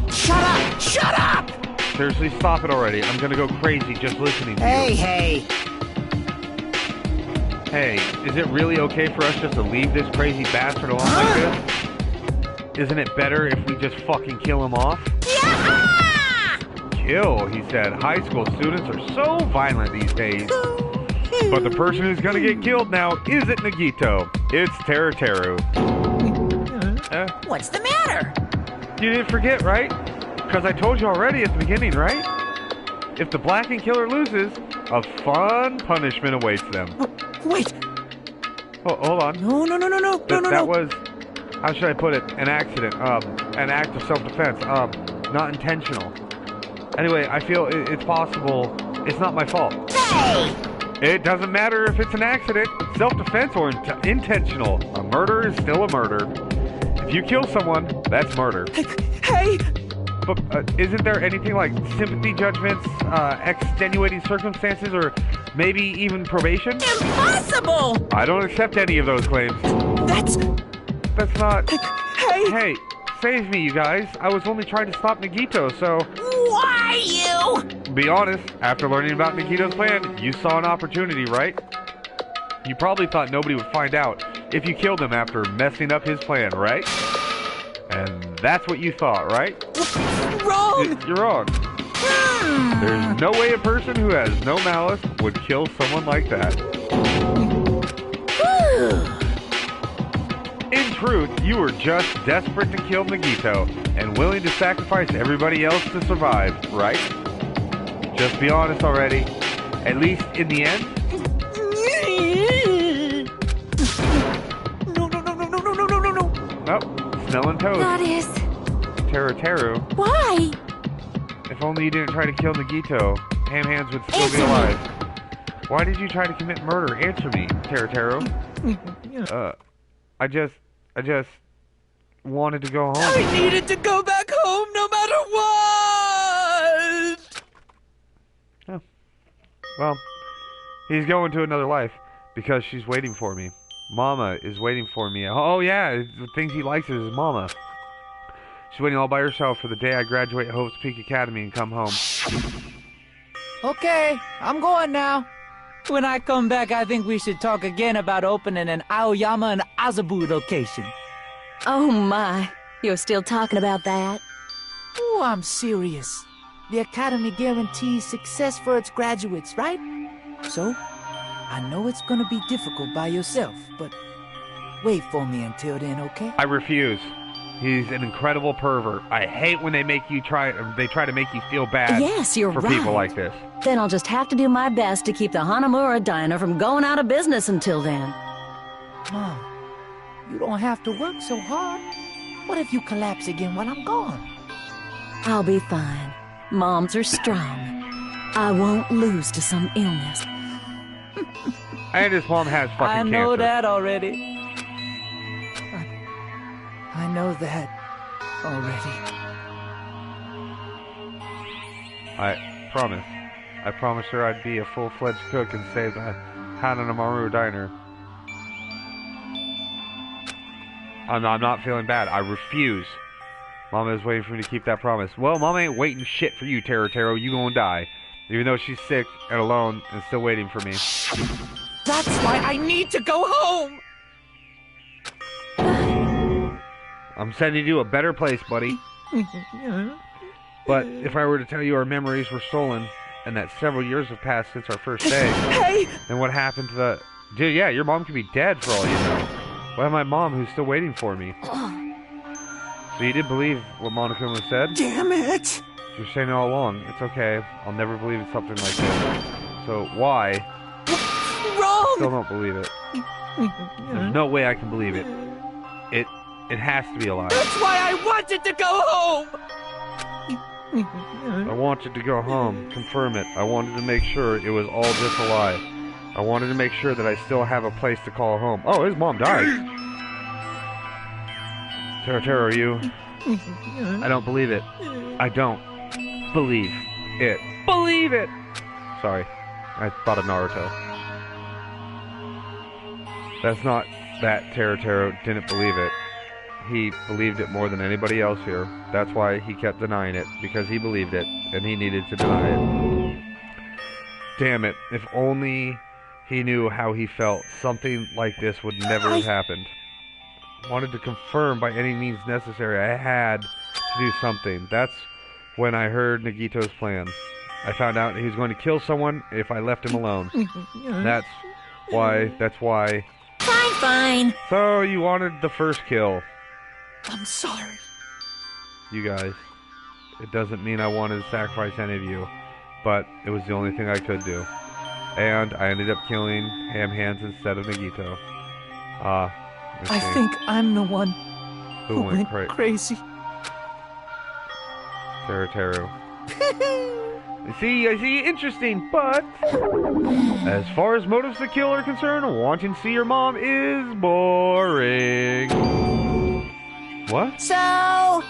Shut up! Shut up! Seriously, stop it already. I'm gonna go crazy just listening to you. Hey! Hey, is it really okay for us just to leave this crazy bastard alone like this? Isn't it better if we just fucking kill him off? Yeah! Kill, he said. High school students are so violent these days. But the person who's gonna get killed now isn't Nagito. It's Teru. What's the matter? You didn't forget, right? Because I told you already at the beginning, right? If the Blackened Killer loses, a fun punishment awaits them. Wait! Oh, hold on. No. That was, how should I put it? An accident. An act of self-defense. Not intentional. Anyway, I feel it's possible it's not my fault. Hey! It doesn't matter if it's an accident, self-defense, or intentional. A murder is still a murder. If you kill someone, that's murder. Hey! But isn't there anything like sympathy judgments, extenuating circumstances, or maybe even probation? Impossible! I don't accept any of those claims. That's not... Hey! Hey, save me, you guys. I was only trying to stop Nagito, so... Why you? Be honest, after learning about Nagito's plan, you saw an opportunity, right? You probably thought nobody would find out if you killed him after messing up his plan, right? And that's what you thought, right? Wrong! You're wrong. There's no way a person who has no malice would kill someone like that. In truth, you were just desperate to kill Nagito and willing to sacrifice everybody else to survive, right? Just be honest already. At least in the end. No. Nope. Smelling toast. That is... Teru. Why? If only you didn't try to kill Nagito, Ham Hands would still be alive. Why did you try to commit murder? Answer me, Teru. I just wanted to go home. I needed to go back home no matter what! Oh. Well, he's going to another life because she's waiting for me. Mama is waiting for me. Oh yeah, the things he likes is his mama. She's waiting all by herself for the day I graduate Hope's Peak Academy and come home. Okay, I'm going now. When I come back, I think we should talk again about opening an Aoyama and Azabu location. Oh my, you're still talking about that? Oh, I'm serious. The Academy guarantees success for its graduates, right? So, I know it's gonna be difficult by yourself, but wait for me until then, okay? I refuse. He's an incredible pervert. I hate when they try to make you feel bad. Yes, you're for right. people like this. Then I'll just have to do my best to keep the Hanamura Diner from going out of business until then. Mom, you don't have to work so hard. What if you collapse again while I'm gone? I'll be fine. Moms are strong. I won't lose to some illness. And his mom has fucking I cancer. know that already. I know that already. I promised her I'd be a full-fledged cook and save the Hanamaru Diner. I'm not feeling bad. I refuse. Mama is waiting for me to keep that promise. Well, Mama ain't waiting shit for you, Teru. You gonna die. Even though she's sick and alone and still waiting for me. That's why I need to go home! I'm sending you to a better place, buddy. But if I were to tell you our memories were stolen, and that several years have passed since our first day, Hey! then what happened to the... Dude, yeah, your mom could be dead for all you know. What of my mom who's still waiting for me? So you did believe what Monica said? Damn it! You were saying it all along. It's okay. I'll never believe in something like this. So why? Wrong! Still don't believe it. There's no way I can believe it. It has to be a lie. That's why I wanted to go home! I wanted to go home. Confirm it. I wanted to make sure it was all just a lie. I wanted to make sure that I still have a place to call home. Oh, his mom died. Teru, you... I don't believe it. I don't believe it. Believe it! Sorry. I thought of Naruto. That's not that Teru didn't believe it. He believed it more than anybody else here. That's why he kept denying it, because he believed it, and he needed to deny it. Damn it, if only he knew how he felt, something like this would never have happened. Wanted to confirm by any means necessary I had to do something. That's when I heard Nagito's plan. I found out he was going to kill someone if I left him alone. That's why... Fine. So, you wanted the first kill. I'm sorry. You guys. It doesn't mean I wanted to sacrifice any of you, but it was the only thing I could do. And I ended up killing Ham Hands instead of Nagito. I think I'm the one who went crazy. Teru. I see, interesting, but as far as motives to kill are concerned, wanting to see your mom is boring. What? So,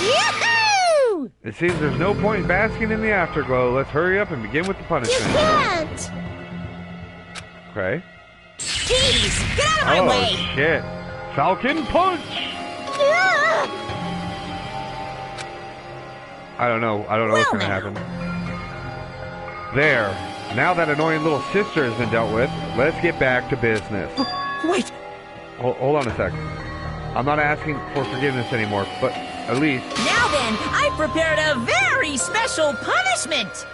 yahoo! It seems there's no point in basking in the afterglow. Let's hurry up and begin with the punishment. You can't! Okay. Jeez, get out of my way! Oh, shit. Falcon Punch! I don't know what's gonna happen. There. Now that annoying little sister has been dealt with, let's get back to business. Wait! Hold on a sec. I'm not asking for forgiveness anymore, but at least... Now then, I've prepared a very special punishment!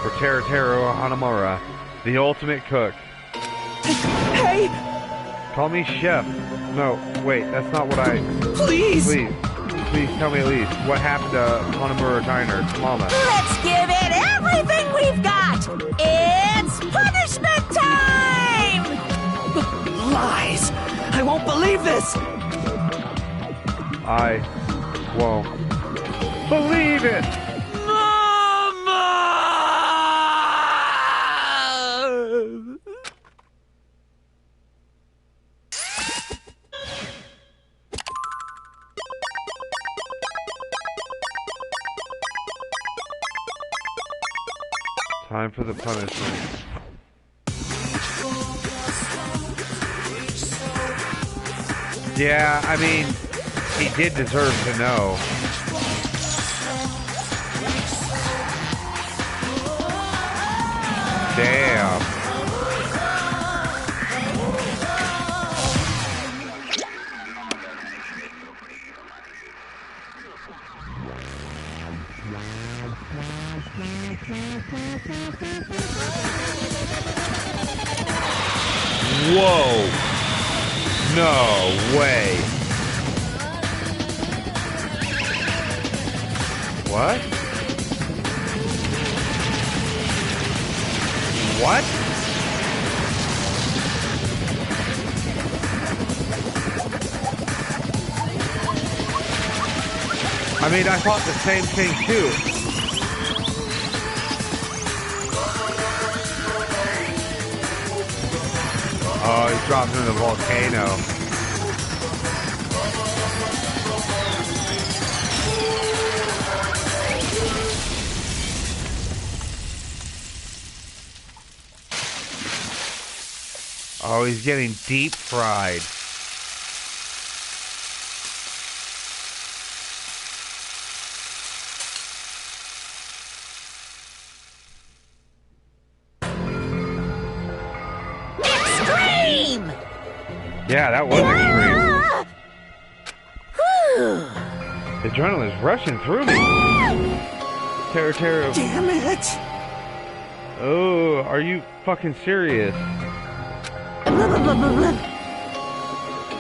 For Teru Hanamura, the ultimate cook. Hey! Call me Chef. No, wait, that's not what I... Please tell me at least. What happened to Hanamura Diner's mama? Let's give it everything we've got! It's punishment time! Lies! I won't believe this! I won't believe it! Mama! Time for the punishment. Yeah, I mean, he did deserve to know. Damn. Whoa. No way. What? What? I mean, I thought the same thing too. Oh, he dropped into the volcano. Oh, he's getting deep fried. Extreme! Yeah, that was extreme. The adrenaline's rushing through me. Teru. Damn it! Oh, are you fucking serious?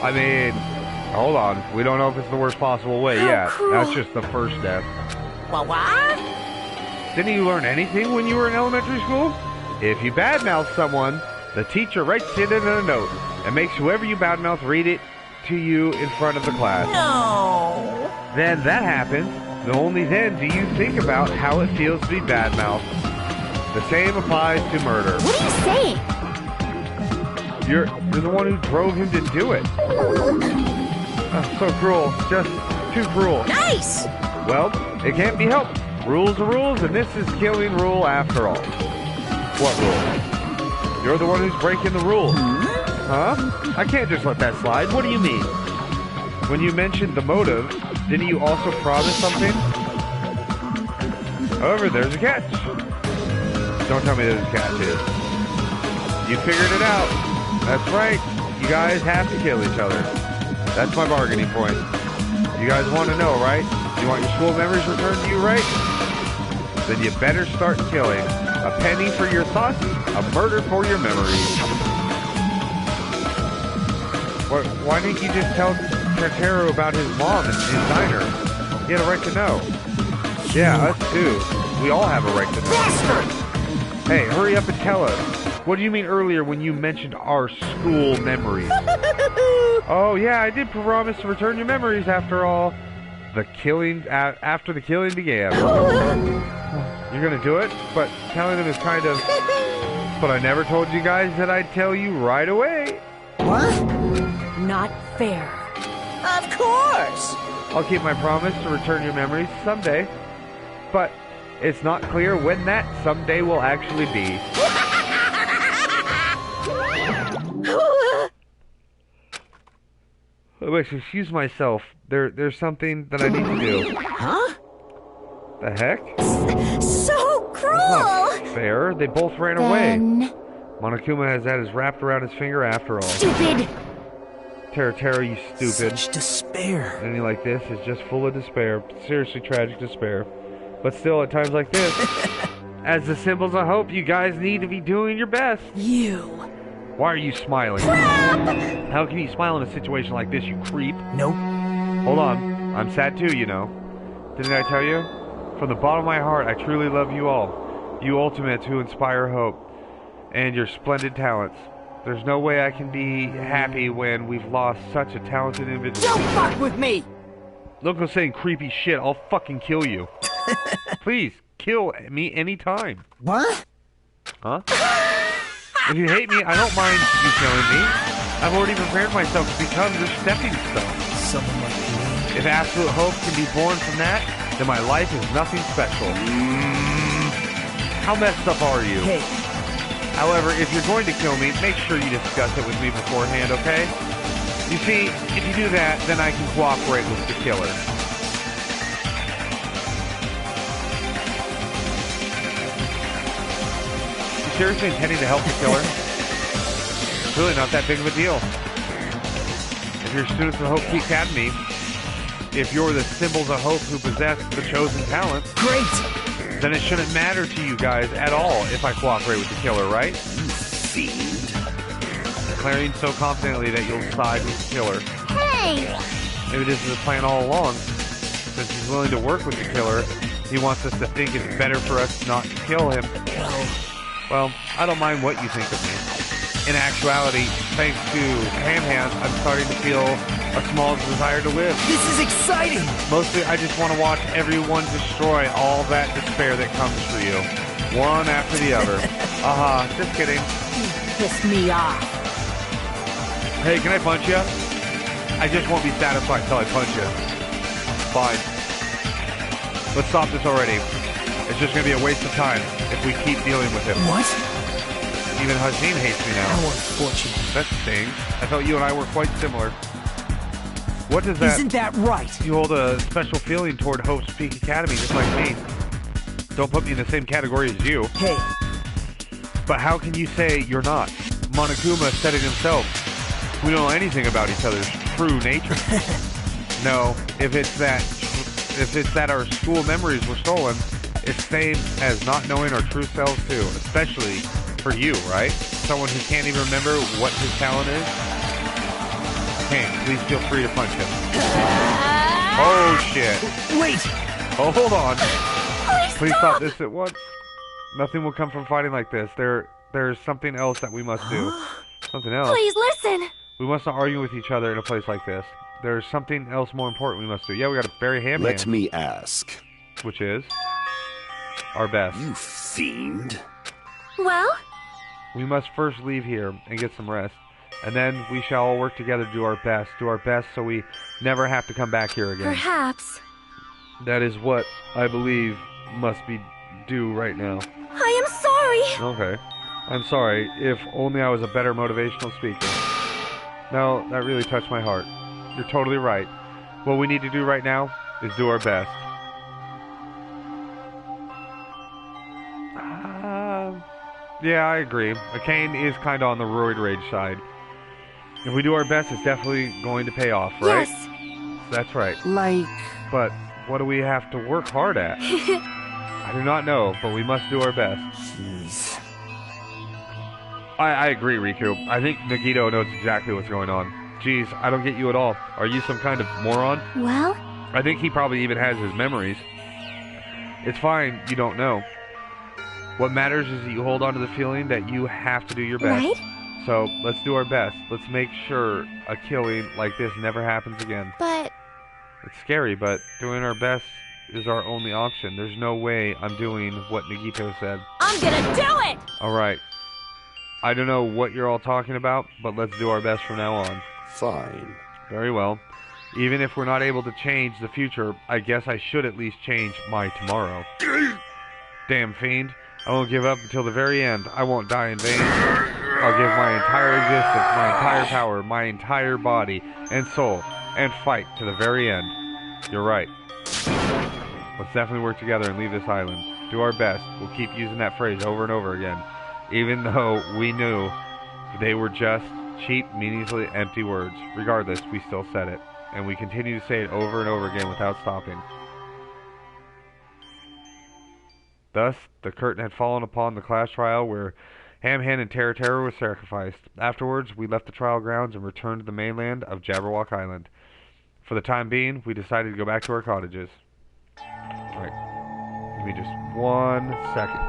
I mean, hold on. We don't know if it's the worst possible way yet. That's just the first step. What? Didn't you learn anything when you were in elementary school? If you badmouth someone, the teacher writes it in a note and makes whoever you badmouth read it to you in front of the class. No. Then that happens, and only then do you think about how it feels to be badmouthed. The same applies to murder. What are you saying? You're the one who drove him to do it. Oh, so cruel. Just too cruel. Nice! Well, it can't be helped. Rules are rules, and this is killing rule after all. What rule? You're the one who's breaking the rules. Huh? I can't just let that slide. What do you mean? When you mentioned the motive, didn't you also promise something? However, there's a catch. Don't tell me there's a catch, is. You figured it out. That's right. You guys have to kill each other. That's my bargaining point. You guys want to know, right? You want your school memories returned to you, right? Then you better start killing. A penny for your thoughts, a murder for your memories. Why didn't you just tell Teru about his mom and his diner? He had a right to know. Yeah, us too. We all have a right to know. Bastard! Hey, hurry up and tell us. What do you mean earlier when you mentioned our school memories? Oh yeah, I did promise to return your memories after all. After the killing began. You're gonna do it? But telling them is kind of... But I never told you guys that I'd tell you right away. What? Not fair. Of course! I'll keep my promise to return your memories someday. But it's not clear when that someday will actually be. Wait, excuse myself. There's something that I need to do. Huh? The heck? So cruel! That's not fair. They both ran away. Then... Monokuma has that his wrapped around his finger after all. Stupid! Tera, you stupid. Such despair. Anything like this is just full of despair. Seriously tragic despair. But still, at times like this, as the symbols of hope, you guys need to be doing your best. You. Why are you smiling? How can you smile in a situation like this, you creep? Nope. Hold on. I'm sad too, you know. Didn't I tell you? From the bottom of my heart, I truly love you all. You ultimates who inspire hope. And your splendid talents. There's no way I can be happy when we've lost such a talented individual. Don't fuck with me! Don't go saying creepy shit. I'll fucking kill you. Please, kill me anytime. What? Huh? If you hate me, I don't mind you killing me. I've already prepared myself to become your stepping stone. Someone like me. If absolute hope can be born from that, then my life is nothing special. How messed up are you? Hey. However, if you're going to kill me, make sure you discuss it with me beforehand, okay? You see, if you do that, then I can cooperate with the killer. You seriously intending to help the killer? It's really not that big of a deal. If you're students of Hope Key Academy, if you're the symbols of hope who possess the chosen talent, great! Then it shouldn't matter to you guys at all if I cooperate with the killer, right? You fiend. Declaring so confidently that you'll side with the killer. Hey! Maybe this is a plan all along. Since he's willing to work with the killer, he wants us to think it's better for us not to kill him. Well, I don't mind what you think of me. In actuality, thanks to Ham Hands, I'm starting to feel a small desire to live. This is exciting! Mostly, I just want to watch everyone destroy all that despair that comes for you. One after the other. Just kidding. Piss me off. Hey, can I punch you? I just won't be satisfied until I punch you. Fine. Let's stop this already. It's just going to be a waste of time if we keep dealing with him. What? Even Hajime hates me now. How unfortunate. That stings. I thought you and I were quite similar. What does that... Isn't that right? You hold a special feeling toward Hope's Peak Academy, just like me. Don't put me in the same category as you. Hey. But how can you say you're not? Monokuma said it himself. We don't know anything about each other's true nature. No, if it's that our school memories were stolen, it's same as not knowing our true selves too, especially for you, right? Someone who can't even remember what his talent is. Kane, please feel free to punch him. Oh shit! Wait! Oh, hold on. Please stop this at once. Nothing will come from fighting like this. There's something else that we must do. Something else. Please listen. We must not argue with each other in a place like this. There's something else more important we must do. Yeah, we gotta bury Ham Let me ask. Which is? Our best. You fiend. Well? We must first leave here and get some rest. And then we shall all work together to do our best. Do our best so we never have to come back here again. Perhaps. That is what I believe must be due right now. I am sorry. Okay. I'm sorry. If only I was a better motivational speaker. No, that really touched my heart. You're totally right. What we need to do right now is do our best. Yeah, I agree. Kane is kind of on the roid rage side. If we do our best, it's definitely going to pay off, right? Yes. That's right. Like... But what do we have to work hard at? I do not know, but we must do our best. Jeez. I agree, Riku. I think Nagito knows exactly what's going on. Jeez, I don't get you at all. Are you some kind of moron? Well? I think he probably even has his memories. It's fine, you don't know. What matters is that you hold on to the feeling that you have to do your best. Right? So, let's do our best. Let's make sure a killing like this never happens again. But... It's scary, but doing our best is our only option. There's no way I'm doing what Nagito said. I'm gonna do it! Alright. I don't know what you're all talking about, but let's do our best from now on. Fine. Very well. Even if we're not able to change the future, I guess I should at least change my tomorrow. Damn fiend. I won't give up until the very end. I won't die in vain. I'll give my entire existence, my entire power, my entire body and soul, and fight to the very end. You're right. Let's definitely work together and leave this island. Do our best. We'll keep using that phrase over and over again, even though we knew they were just cheap, meaninglessly empty words. Regardless, we still said it, and we continue to say it over and over again without stopping. Thus, the curtain had fallen upon the class trial where Ham Hand and Terra Terra were sacrificed. Afterwards, we left the trial grounds and returned to the mainland of Jabberwock Island. For the time being, we decided to go back to our cottages. Alright, give me just 1 second.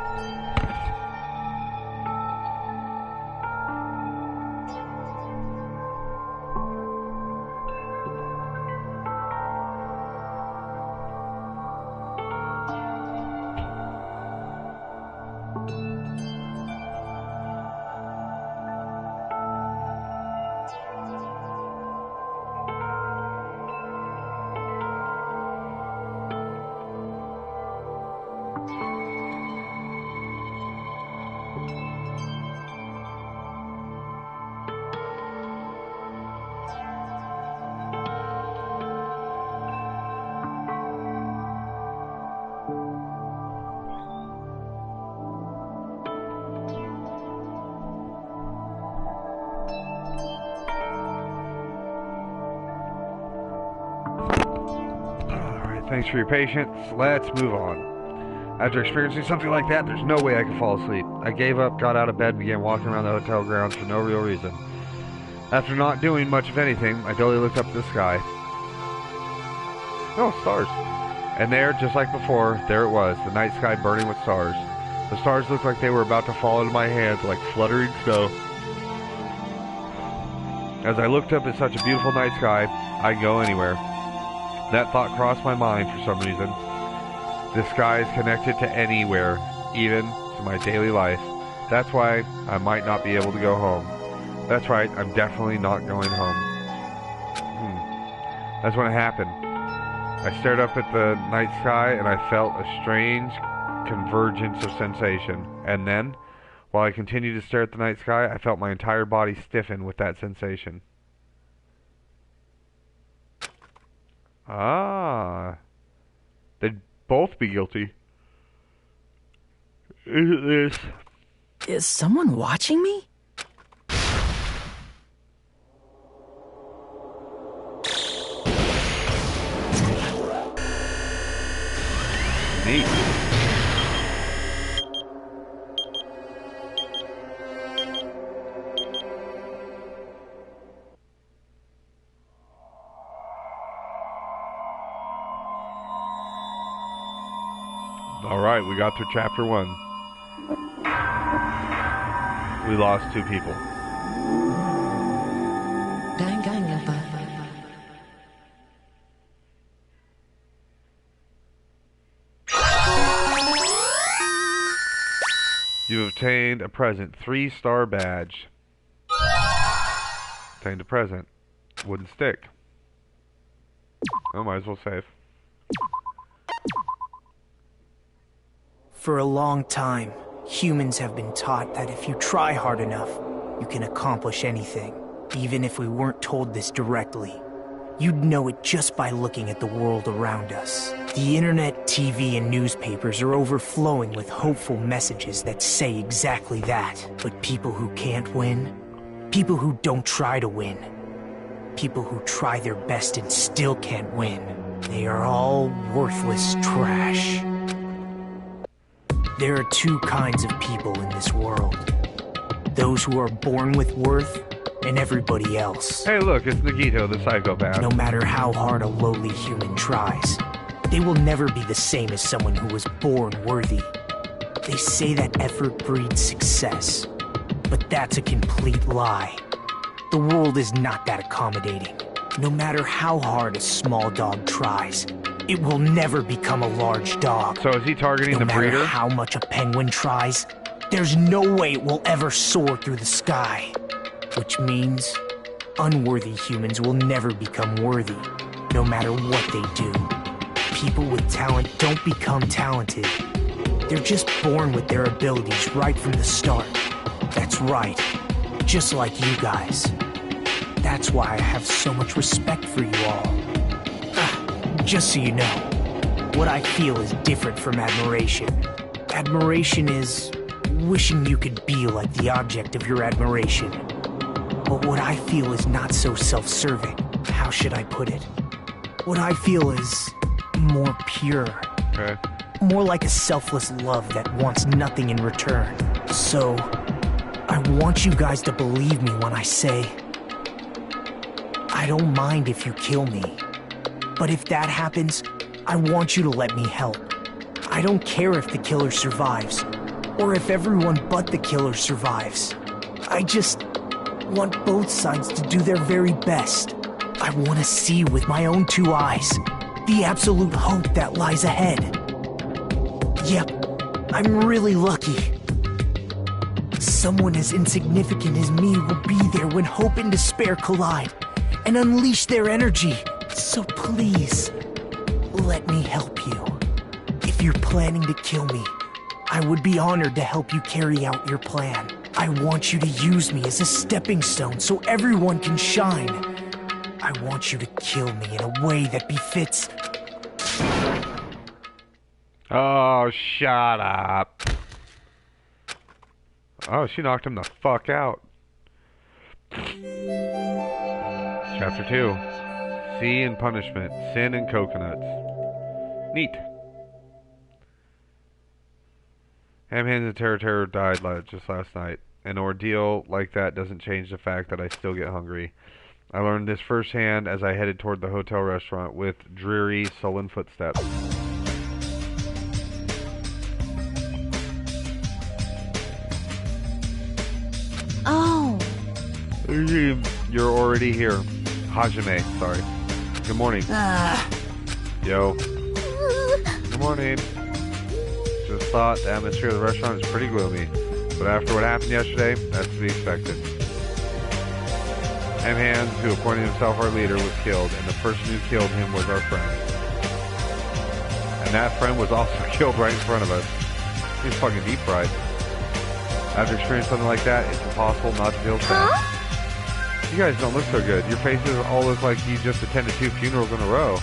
Thanks for your patience. Let's move on. After experiencing something like that, there's no way I could fall asleep. I gave up, got out of bed, and began walking around the hotel grounds for no real reason. After not doing much of anything, I dully looked up at the sky. Oh, stars. And there, just like before, there it was, the night sky burning with stars. The stars looked like they were about to fall into my hands like fluttering snow. As I looked up at such a beautiful night sky, I'd go anywhere. That thought crossed my mind for some reason. The sky is connected to anywhere, even to my daily life. That's why I might not be able to go home. That's right, I'm definitely not going home. That's when it happened. I stared up at the night sky and I felt a strange convergence of sensation. And then, while I continued to stare at the night sky, I felt my entire body stiffen with that sensation. Ah. They'd both be guilty. Is someone watching me? Neat. Alright, we got through chapter 1. We lost 2 people. Danganronpa. You obtained a present. 3-star badge. Obtained a present. Wooden stick. Oh, might as well save. For a long time, humans have been taught that if you try hard enough, you can accomplish anything. Even if we weren't told this directly, you'd know it just by looking at the world around us. The internet, TV, and newspapers are overflowing with hopeful messages that say exactly that. But people who can't win, people who don't try to win, people who try their best and still can't win, they are all worthless trash. There are 2 kinds of people in this world. Those who are born with worth, and everybody else. Hey look, it's Nagito, the psychopath. No matter how hard a lowly human tries, they will never be the same as someone who was born worthy. They say that effort breeds success, but that's a complete lie. The world is not that accommodating. No matter how hard a small dog tries, it will never become a large dog. So is he targeting the breeder? No matter how much a penguin tries, there's no way it will ever soar through the sky. Which means unworthy humans will never become worthy, no matter what they do. People with talent don't become talented. They're just born with their abilities right from the start. That's right, just like you guys. That's why I have so much respect for you all. Just so you know, what I feel is different from admiration. Admiration is wishing you could be like the object of your admiration. But what I feel is not so self-serving. How should I put it? What I feel is more pure. Okay. More like a selfless love that wants nothing in return. So, I want you guys to believe me when I say, I don't mind if you kill me. But if that happens, I want you to let me help. I don't care if the killer survives, or if everyone but the killer survives. I just want both sides to do their very best. I want to see with my own two eyes the absolute hope that lies ahead. Yep, I'm really lucky. Someone as insignificant as me will be there when hope and despair collide and unleash their energy. So please, let me help you. If you're planning to kill me, I would be honored to help you carry out your plan. I want you to use me as a stepping stone so everyone can shine. I want you to kill me in a way that befits... Oh, shut up. Oh, she knocked him the fuck out. Chapter 2. Sea and Punishment. Sin and Coconuts. Neat. Ham-Hands and Terror died just last night. An ordeal like that doesn't change the fact that I still get hungry. I learned this firsthand as I headed toward the hotel restaurant with dreary, sullen footsteps. Oh. You're already here. Hajime, sorry. Good morning. Yo. Good morning. Just thought the atmosphere of the restaurant is pretty gloomy. But after what happened yesterday, that's to be expected. Ham-Hands, who appointed himself our leader, was killed, and the person who killed him was our friend. And that friend was also killed right in front of us. He's fucking deep fried. After experiencing something like that, it's impossible not to feel sad. You guys don't look so good. Your faces all look like you just attended 2 funerals in a row.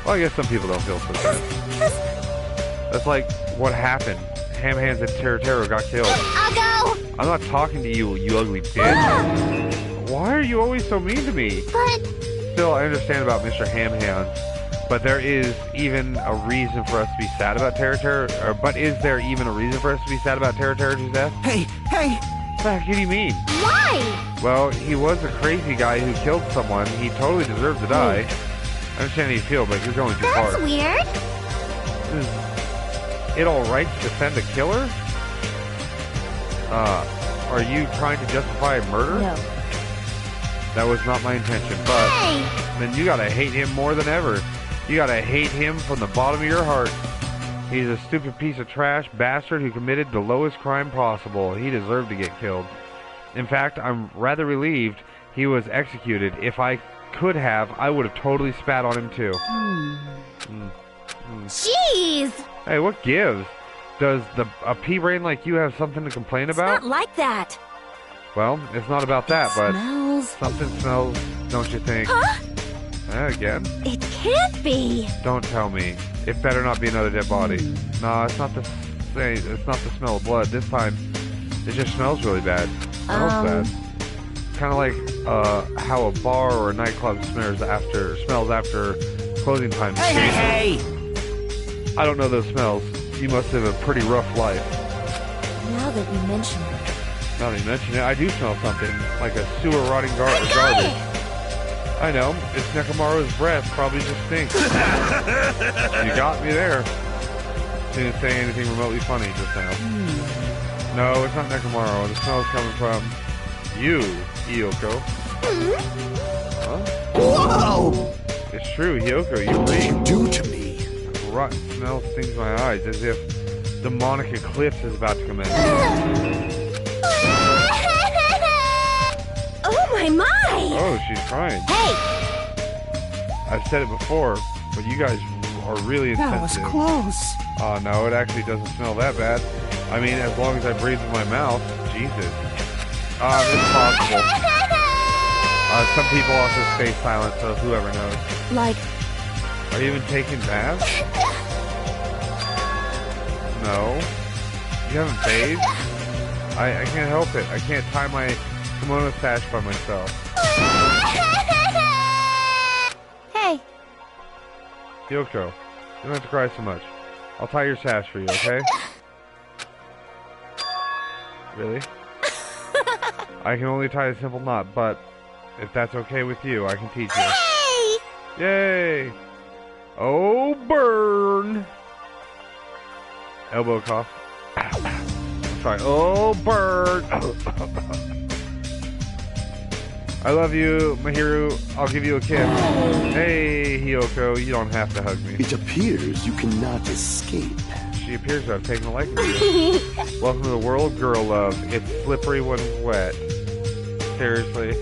Well, I guess some people don't feel so sad. That's like what happened. Ham-Hands and Terror got killed. I'll go! I'm not talking to you, you ugly bitch. Why are you always so mean to me? But... Still, I understand about Mr. Ham-Hands, but there is even a reason for us to be sad about Terror, but is there even a reason for us to be sad about Terror's death? Hey! What do you mean? Why? Well, he was a crazy guy who killed someone. He totally deserved to die. I understand how you feel, but you're going too far. That's weird. Is it alright to defend a killer? Are you trying to justify a murder? No. That was not my intention, but then you gotta hate him more than ever. You gotta hate him from the bottom of your heart. He's a stupid piece of trash bastard who committed the lowest crime possible. He deserved to get killed. In fact, I'm rather relieved he was executed. If I could have, I would have totally spat on him too. Jeez! Hey, what gives? Does a pea-brain like you have something to complain about? It's not like that. Well, it's not about that, but Smells. something smells, don't you think? Huh? Again? It can't be. Don't tell me. It better not be another dead body. No, it's not the smell of blood. This time, it just smells really bad. Smells bad. Kind of like how a bar or a nightclub smells after closing time. Hey! I don't know those smells. You must have a pretty rough life. Now that you mention it. Now that you mention it, I do smell something like a sewer rotting garbage. I know. It's Nekomaru's breath. Probably just stinks. You got me there. Didn't say anything remotely funny just now. No, it's not Nekomaru. The smell's coming from you, Hiyoko. Huh? Whoa! It's true, Hiyoko. You breathe. Do to me. Rotten smell stings my eyes as if demonic eclipse is about to come in. Oh my! Oh, she's crying. Hey! I've said it before, but you guys are really That was insensitive. close. Oh no, it actually doesn't smell that bad. I mean, as long as I breathe with my mouth. Jesus. It's possible. Some people also stay silent, so whoever knows. Like... Are you even taking baths? No. You haven't bathed? I can't help it. I can't tie my kimono sash by myself. Hey. Hiyoko, you don't have to cry so much. I'll tie your sash for you, okay? Really? I can only tie a simple knot, but if that's okay with you, I can teach you. Yay! Oh, burn! Elbow cough. Sorry. Oh, burn! I love you, Mahiru. I'll give you a kiss. Hey, Hiyoko, you don't have to hug me. It appears you cannot escape. She appears to have taken a liking to you. Welcome to the world, girl love. It's slippery when wet. Seriously.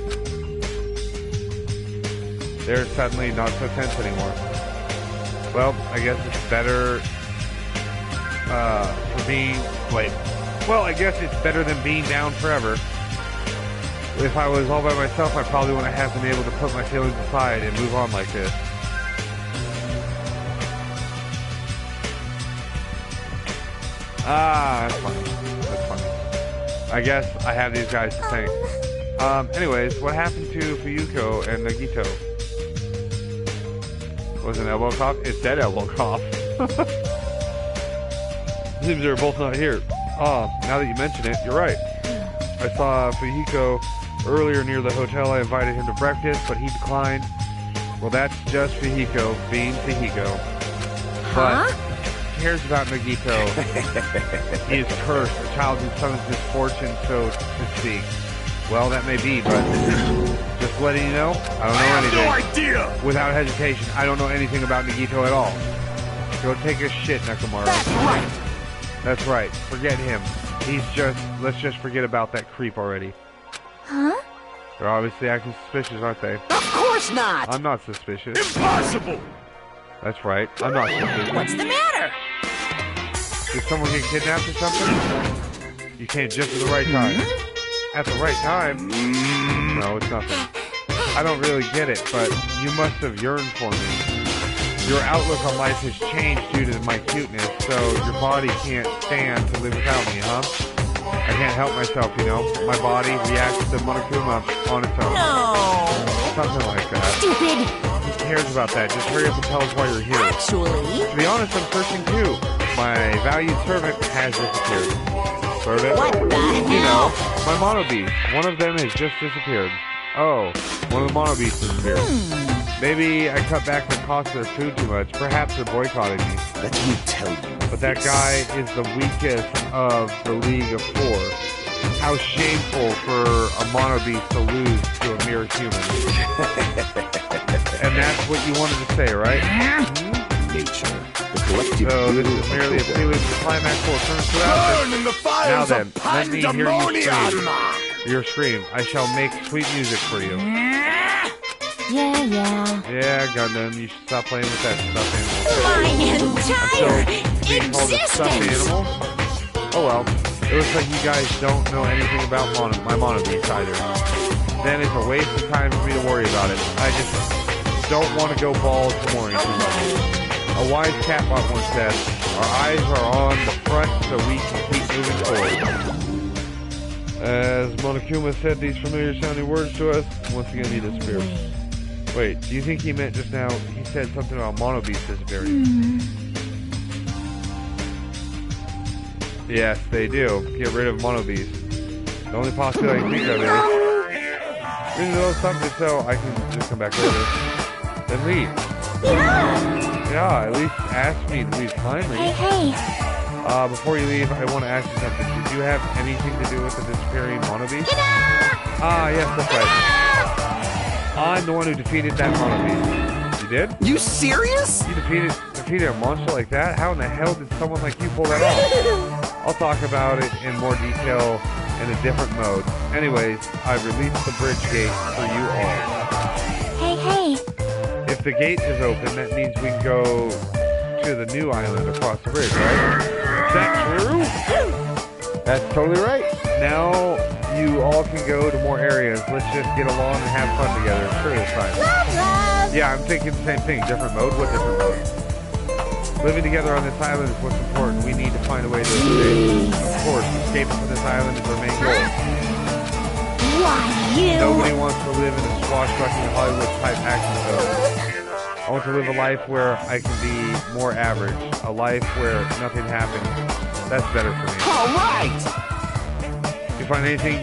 They're suddenly not so tense anymore. Well, I guess it's better for being... Wait. Well, I guess it's better than being down forever. If I was all by myself, I probably wouldn't have been able to put my feelings aside and move on like this. That's funny. That's funny. I guess I have these guys to thank. Anyways, what happened to Fuyuko and Nagito? Was it an elbow cough? It said elbow cough. Seems they're both not here. Now that you mention it, you're right. I saw Fuyuko earlier near the hotel. I invited him to breakfast, but he declined. Well, that's just Fuyuko being Fuyuko. But who cares about Nagito? He is cursed, a child whose son's misfortune, so to speak. Well, that may be, but just letting you know, I don't know anything. No idea! Without hesitation, I don't know anything about Nagito at all. Go take a shit, Nekomaru. That's right. That's right. Forget him. Let's just forget about that creep already. Huh? They're obviously acting suspicious, aren't they? Of course not. I'm not suspicious. Impossible! That's right. I'm not suspicious. What's the matter? Did someone get kidnapped or something? You came just at the right time. At the right time? No, it's nothing. I don't really get it, but you must have yearned for me. Your outlook on life has changed due to my cuteness, so your body can't stand to live without me, huh? I can't help myself, you know. My body reacts to Monokuma on its own. No. Something like that. Stupid. Who cares about that? Just hurry up and tell us why you're here. Actually... To be honest, I'm searching too. My valued servant has disappeared. Servant? What the hell? You know, my mono beast. One of them has just disappeared. Oh, one of the mono beasts disappeared. Maybe I cut back the cost of their food too much. Perhaps they're boycotting me. Let me tell you. But that guy is the weakest of the League of Four. How shameful for a mono beast to lose to a mere human. And that's what you wanted to say, right? Nature. The collective So this will is of merely a the prelude to the climax will turn to Burn in the Now fires then, of let me hear you pandemonium! scream. Your scream. I shall make sweet music for you. Yeah. Yeah, Gundam, you should stop playing with that stuffed animal. My entire Being called a stuffed existence! animal? Oh well. It looks like you guys don't know anything about my mono beast either. Then it's a waste of time for me to worry about it. I just don't want to go balls to worrying too much. A wise catbot once said, our eyes are on the front so we can keep moving forward. As Monokuma said these familiar sounding words to us, once again he disappeared. Wait, do you think he meant just now, he said something about Mono Beast disappearing? Yes, they do. Get rid of Mono Beast. The only possibility I can think of is... in the middle of something so I can just come back later. Then leave. Yeah, at least ask me to leave kindly. Hey. Before you leave, I want to ask you something. Did you have anything to do with the disappearing Monobeast? Ah, yes, that's right. I'm the one who defeated that Monobeast. You did? You serious? You defeated a monster like that? How in the hell did someone like you pull that off? I'll talk about it in more detail in a different mode. Anyways, I've released the bridge gate for you all. Hey. If the gate is open, that means we can go to the new island across the bridge, right? Is that true? That's totally right. Now you all can go to more areas. Let's just get along and have fun together. Sure, this time. Love. Yeah, I'm thinking the same thing. Different mode? What different mode? Living together on this island is what's important. We need to find a way to escape. Of course, escaping from this island is our main goal. Why, you? Nobody wants to live in a swashbuckling Hollywood-type action film. I want to live a life where I can be more average. A life where nothing happens. That's better for me. All right! If you find anything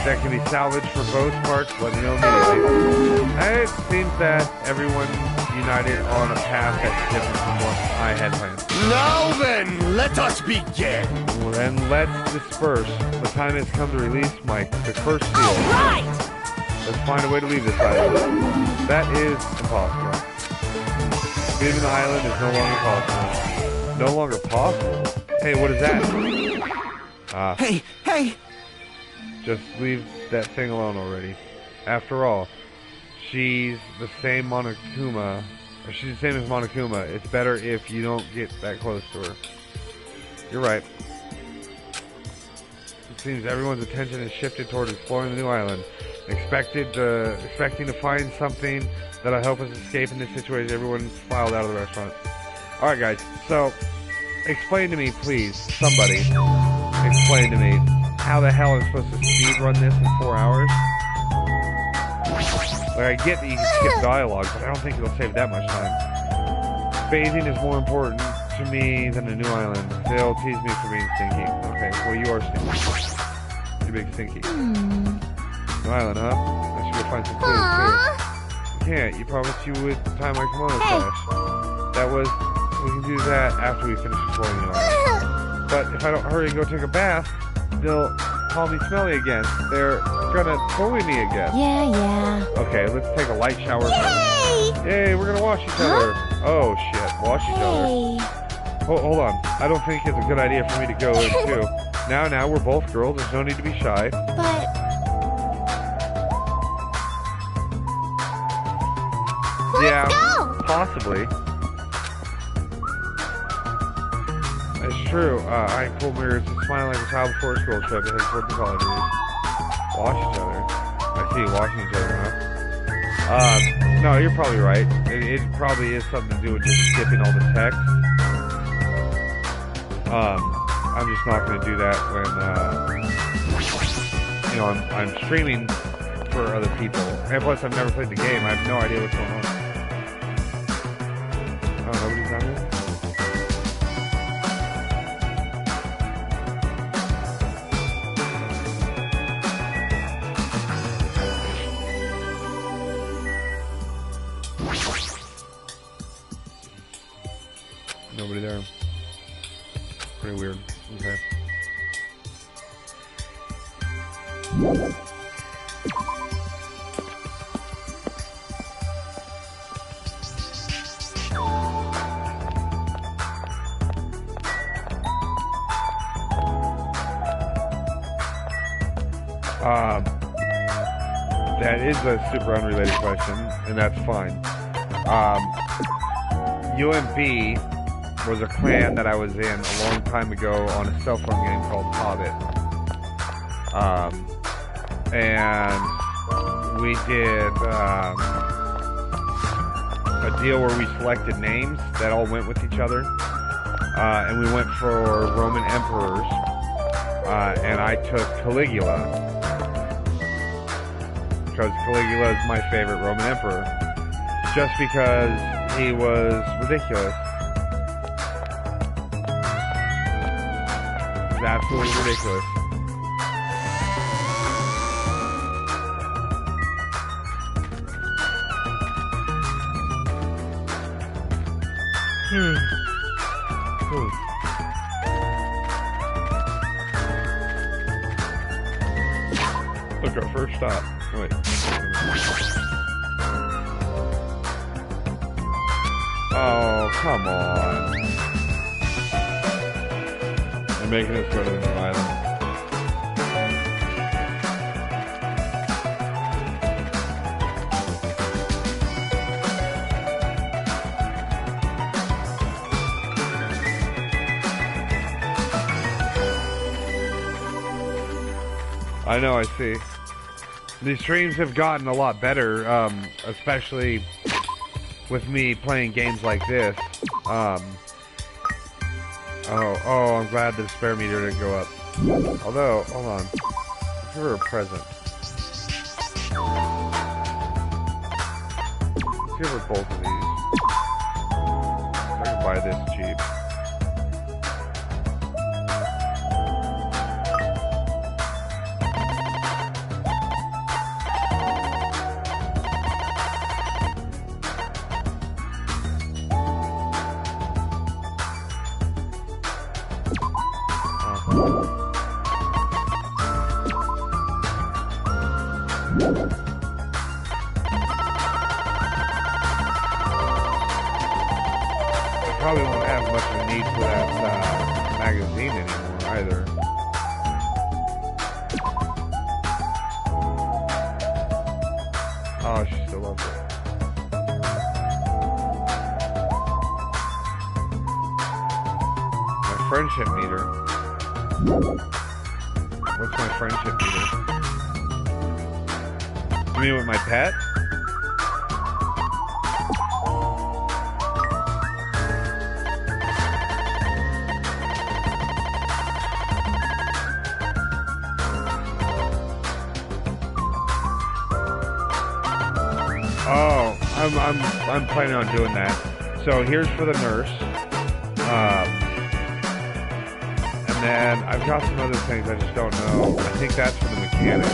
that can be salvaged for both parts, let me know immediately. It seems that everyone's united on a path that's different from what I had planned. Now then, let us begin. Well, then let's disperse. The time has come to release the cursed seal. All right! Let's find a way to leave this island. That is impossible. Leaving the island is no longer possible. No longer possible? Hey, what is that? Hey! Just leave that thing alone already. After all, she's the same Monokuma. Or she's the same as Monokuma. It's better if you don't get that close to her. You're right. It seems everyone's attention is shifted toward exploring the new island. Expecting to find something that'll help us escape in this situation. Everyone filed out of the restaurant. Alright guys, so explain to me please, somebody, explain to me how the hell I'm supposed to speedrun this in 4 hours? Like, I get that you can skip dialogue, but I don't think it'll save that much time. Bathing is more important to me than a new island. They'll tease me for being stinky. Okay, well you are stinky. You big stinky. New island, huh? I should go find some clues too. You can't. You promised you would tie my kimono stash. That was... We can do that after we finish exploring the island. But if I don't hurry and go take a bath, they'll call me smelly again. They're gonna bully me again. Yeah. Okay, let's take a light shower first. Yay, we're gonna wash each other. Oh shit, wash each other. Hold on. I don't think it's a good idea for me to go in too. Now, we're both girls. There's no need to be shy. But... Yeah, go. possibly. It's true. I ain't cool mirrors. Smiling like a child before a school trip. It has worked in college years. Wash each other. I see, washing each other, huh? No, you're probably right. It probably is something to do with just skipping all the text. I'm just not going to do that when, I'm streaming for other people. And plus, I've never played the game. I have no idea what's going on. Oh, nobody's down here? Nobody there. Pretty weird. Okay. That is a super unrelated question, and that's fine. UMB was a clan that I was in a long time ago on a cell phone game called Hobbit. And we did a deal where we selected names that all went with each other. And we went for Roman emperors. And I took Caligula. Because Caligula is my favorite Roman emperor. Just because he was ridiculous. It's absolutely ridiculous. Look, our first stop. Wait. Oh, come on. They're making us go to the new island. I know, I see. These streams have gotten a lot better, especially with me playing games like this. I'm glad the spare meter didn't go up. Although, hold on. Let's give her a present. Let's give her both of these. I can buy this cheap. Probably won't have much of a need for that magazine anymore either. Oh, she still loves it. My friendship meter. What's my friendship meter? You mean with my pet? Oh, I'm planning on doing that. So here's for the nurse. And then I've got some other things I just don't know. I think that's for the mechanic.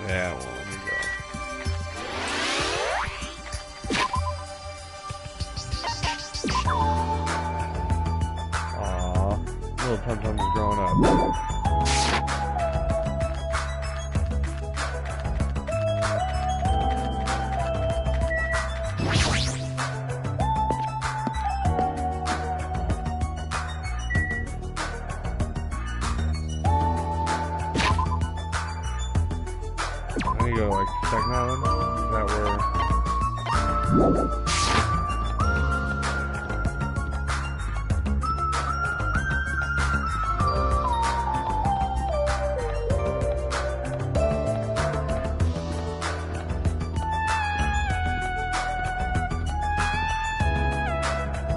Yeah, well, let me go. Aww, little Tum Tum is growing up. There you go, like second island. Is that where?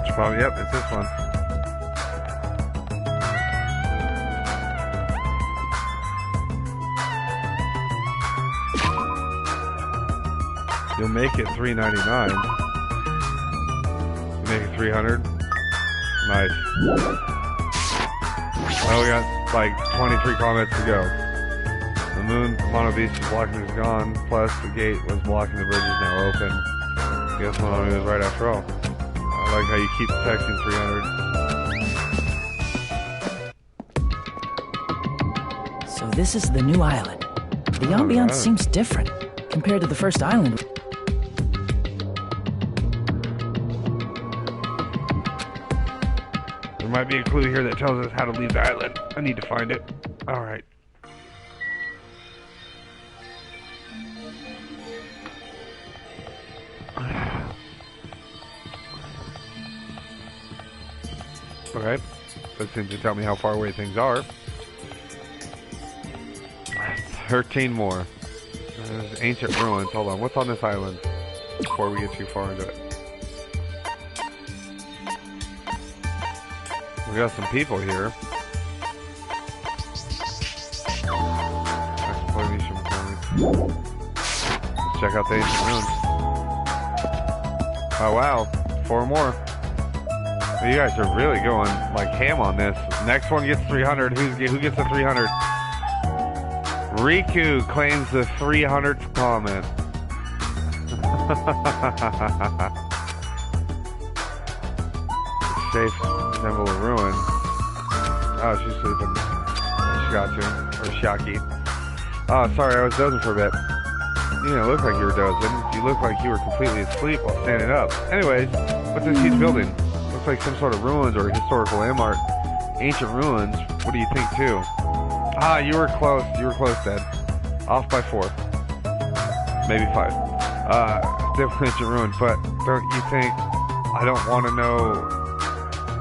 It's probably, yep, it's this one. You'll make it $3.99. You make it $300. Nice. Oh, we got like 23 comments to go. The moon, Mono Beast is blocking is gone. Plus, the gate was blocking the bridge is now open. Guess Mono was right after all. I like how you keep texting 300. So this is the new island. The ambiance seems different compared to the first island. There might be a clue here that tells us how to leave the island. I need to find it. Alright. Okay. That seems to tell me how far away things are. 13 more. There's ancient ruins. Hold on. What's on this island? Before we get too far into it. We got some people here. Let's check out the ancient ruins. Oh wow, 4 more. You guys are really going like ham on this. Next one gets 300. Who gets the 300? Riku claims the 300th comment. Safe symbol of ruin. Oh, she's sleeping. She got to. Or Shaki. Oh, sorry, I was dozing for a bit. You didn't look like you were dozing. You look like you were completely asleep while standing up. Anyways, what's this huge building? Looks like some sort of ruins or historical landmark. Ancient ruins. What do you think, too? Ah, you were close. You were close, Dad. Off by 4. Maybe 5. Definitely ancient ruin, but don't you think... I don't want to know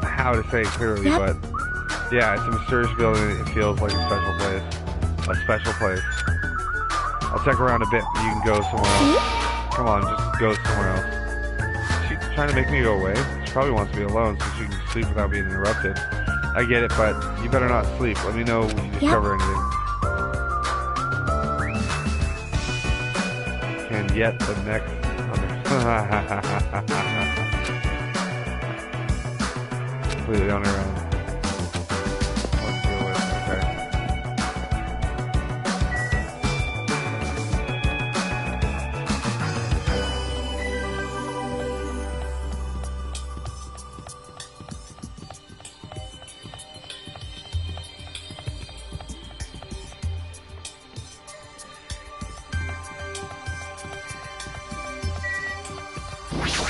how to say it clearly, but... Yeah, it's a mysterious building. It feels like a special place. A special place. I'll check around a bit and you can go somewhere else. Come on, just go somewhere else. She's trying to make me go away. She probably wants to be alone so she can sleep without being interrupted. I get it, but you better not sleep. Let me know when you discover anything. And yet the next... Completely on her own. Let's do it. Okay.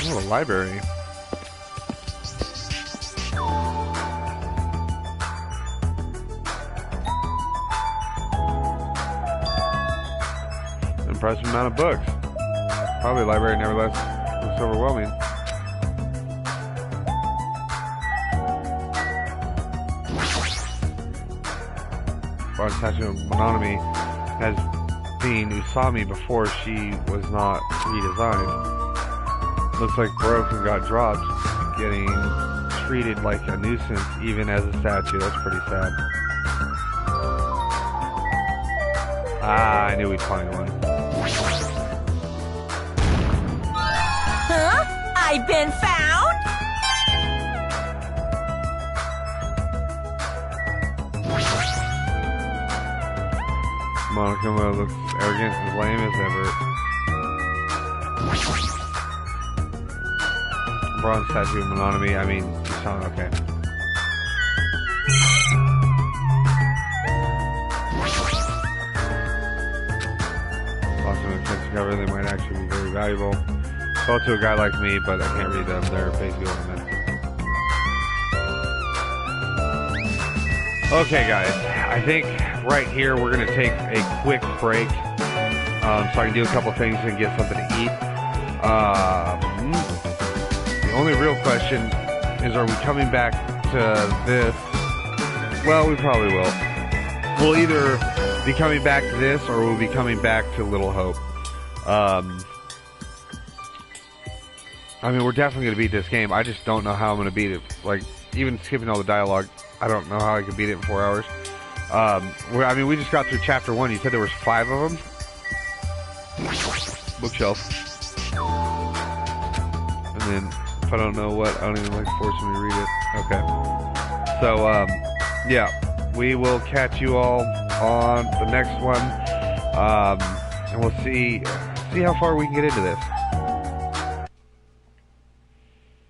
Oh, a library. Impressive amount of books. Probably a library, nevertheless. Looks overwhelming. Bronze statue of Mononami has been Usami before she was not redesigned. Looks like broke and got dropped, getting treated like a nuisance even as a statue. That's pretty sad. Ah, I knew we'd find one. Huh? I've been found? Monokuma looks arrogant and lame as ever. Bronze statue of Mononami, I mean, Usami, okay. Awesome expensive cover, they might actually be very valuable. Sold to a guy like me, but I can't read them, they're basically ornaments. Okay guys, I think right here we're going to take a quick break so I can do a couple things and get something to eat. The only real question is, are we coming back to this? Well, we probably will. We'll either be coming back to this or we'll be coming back to Little Hope. I mean, we're definitely going to beat this game. I just don't know how I'm going to beat it. Like, even skipping all the dialogue, I don't know how I can beat it in 4 hours. I mean, we just got through chapter 1. You said there was 5 of them? Bookshelf. And then, if I don't know what, I don't even like forcing me to read it. Okay. So, yeah. We will catch you all on the next one. And we'll see how far we can get into this.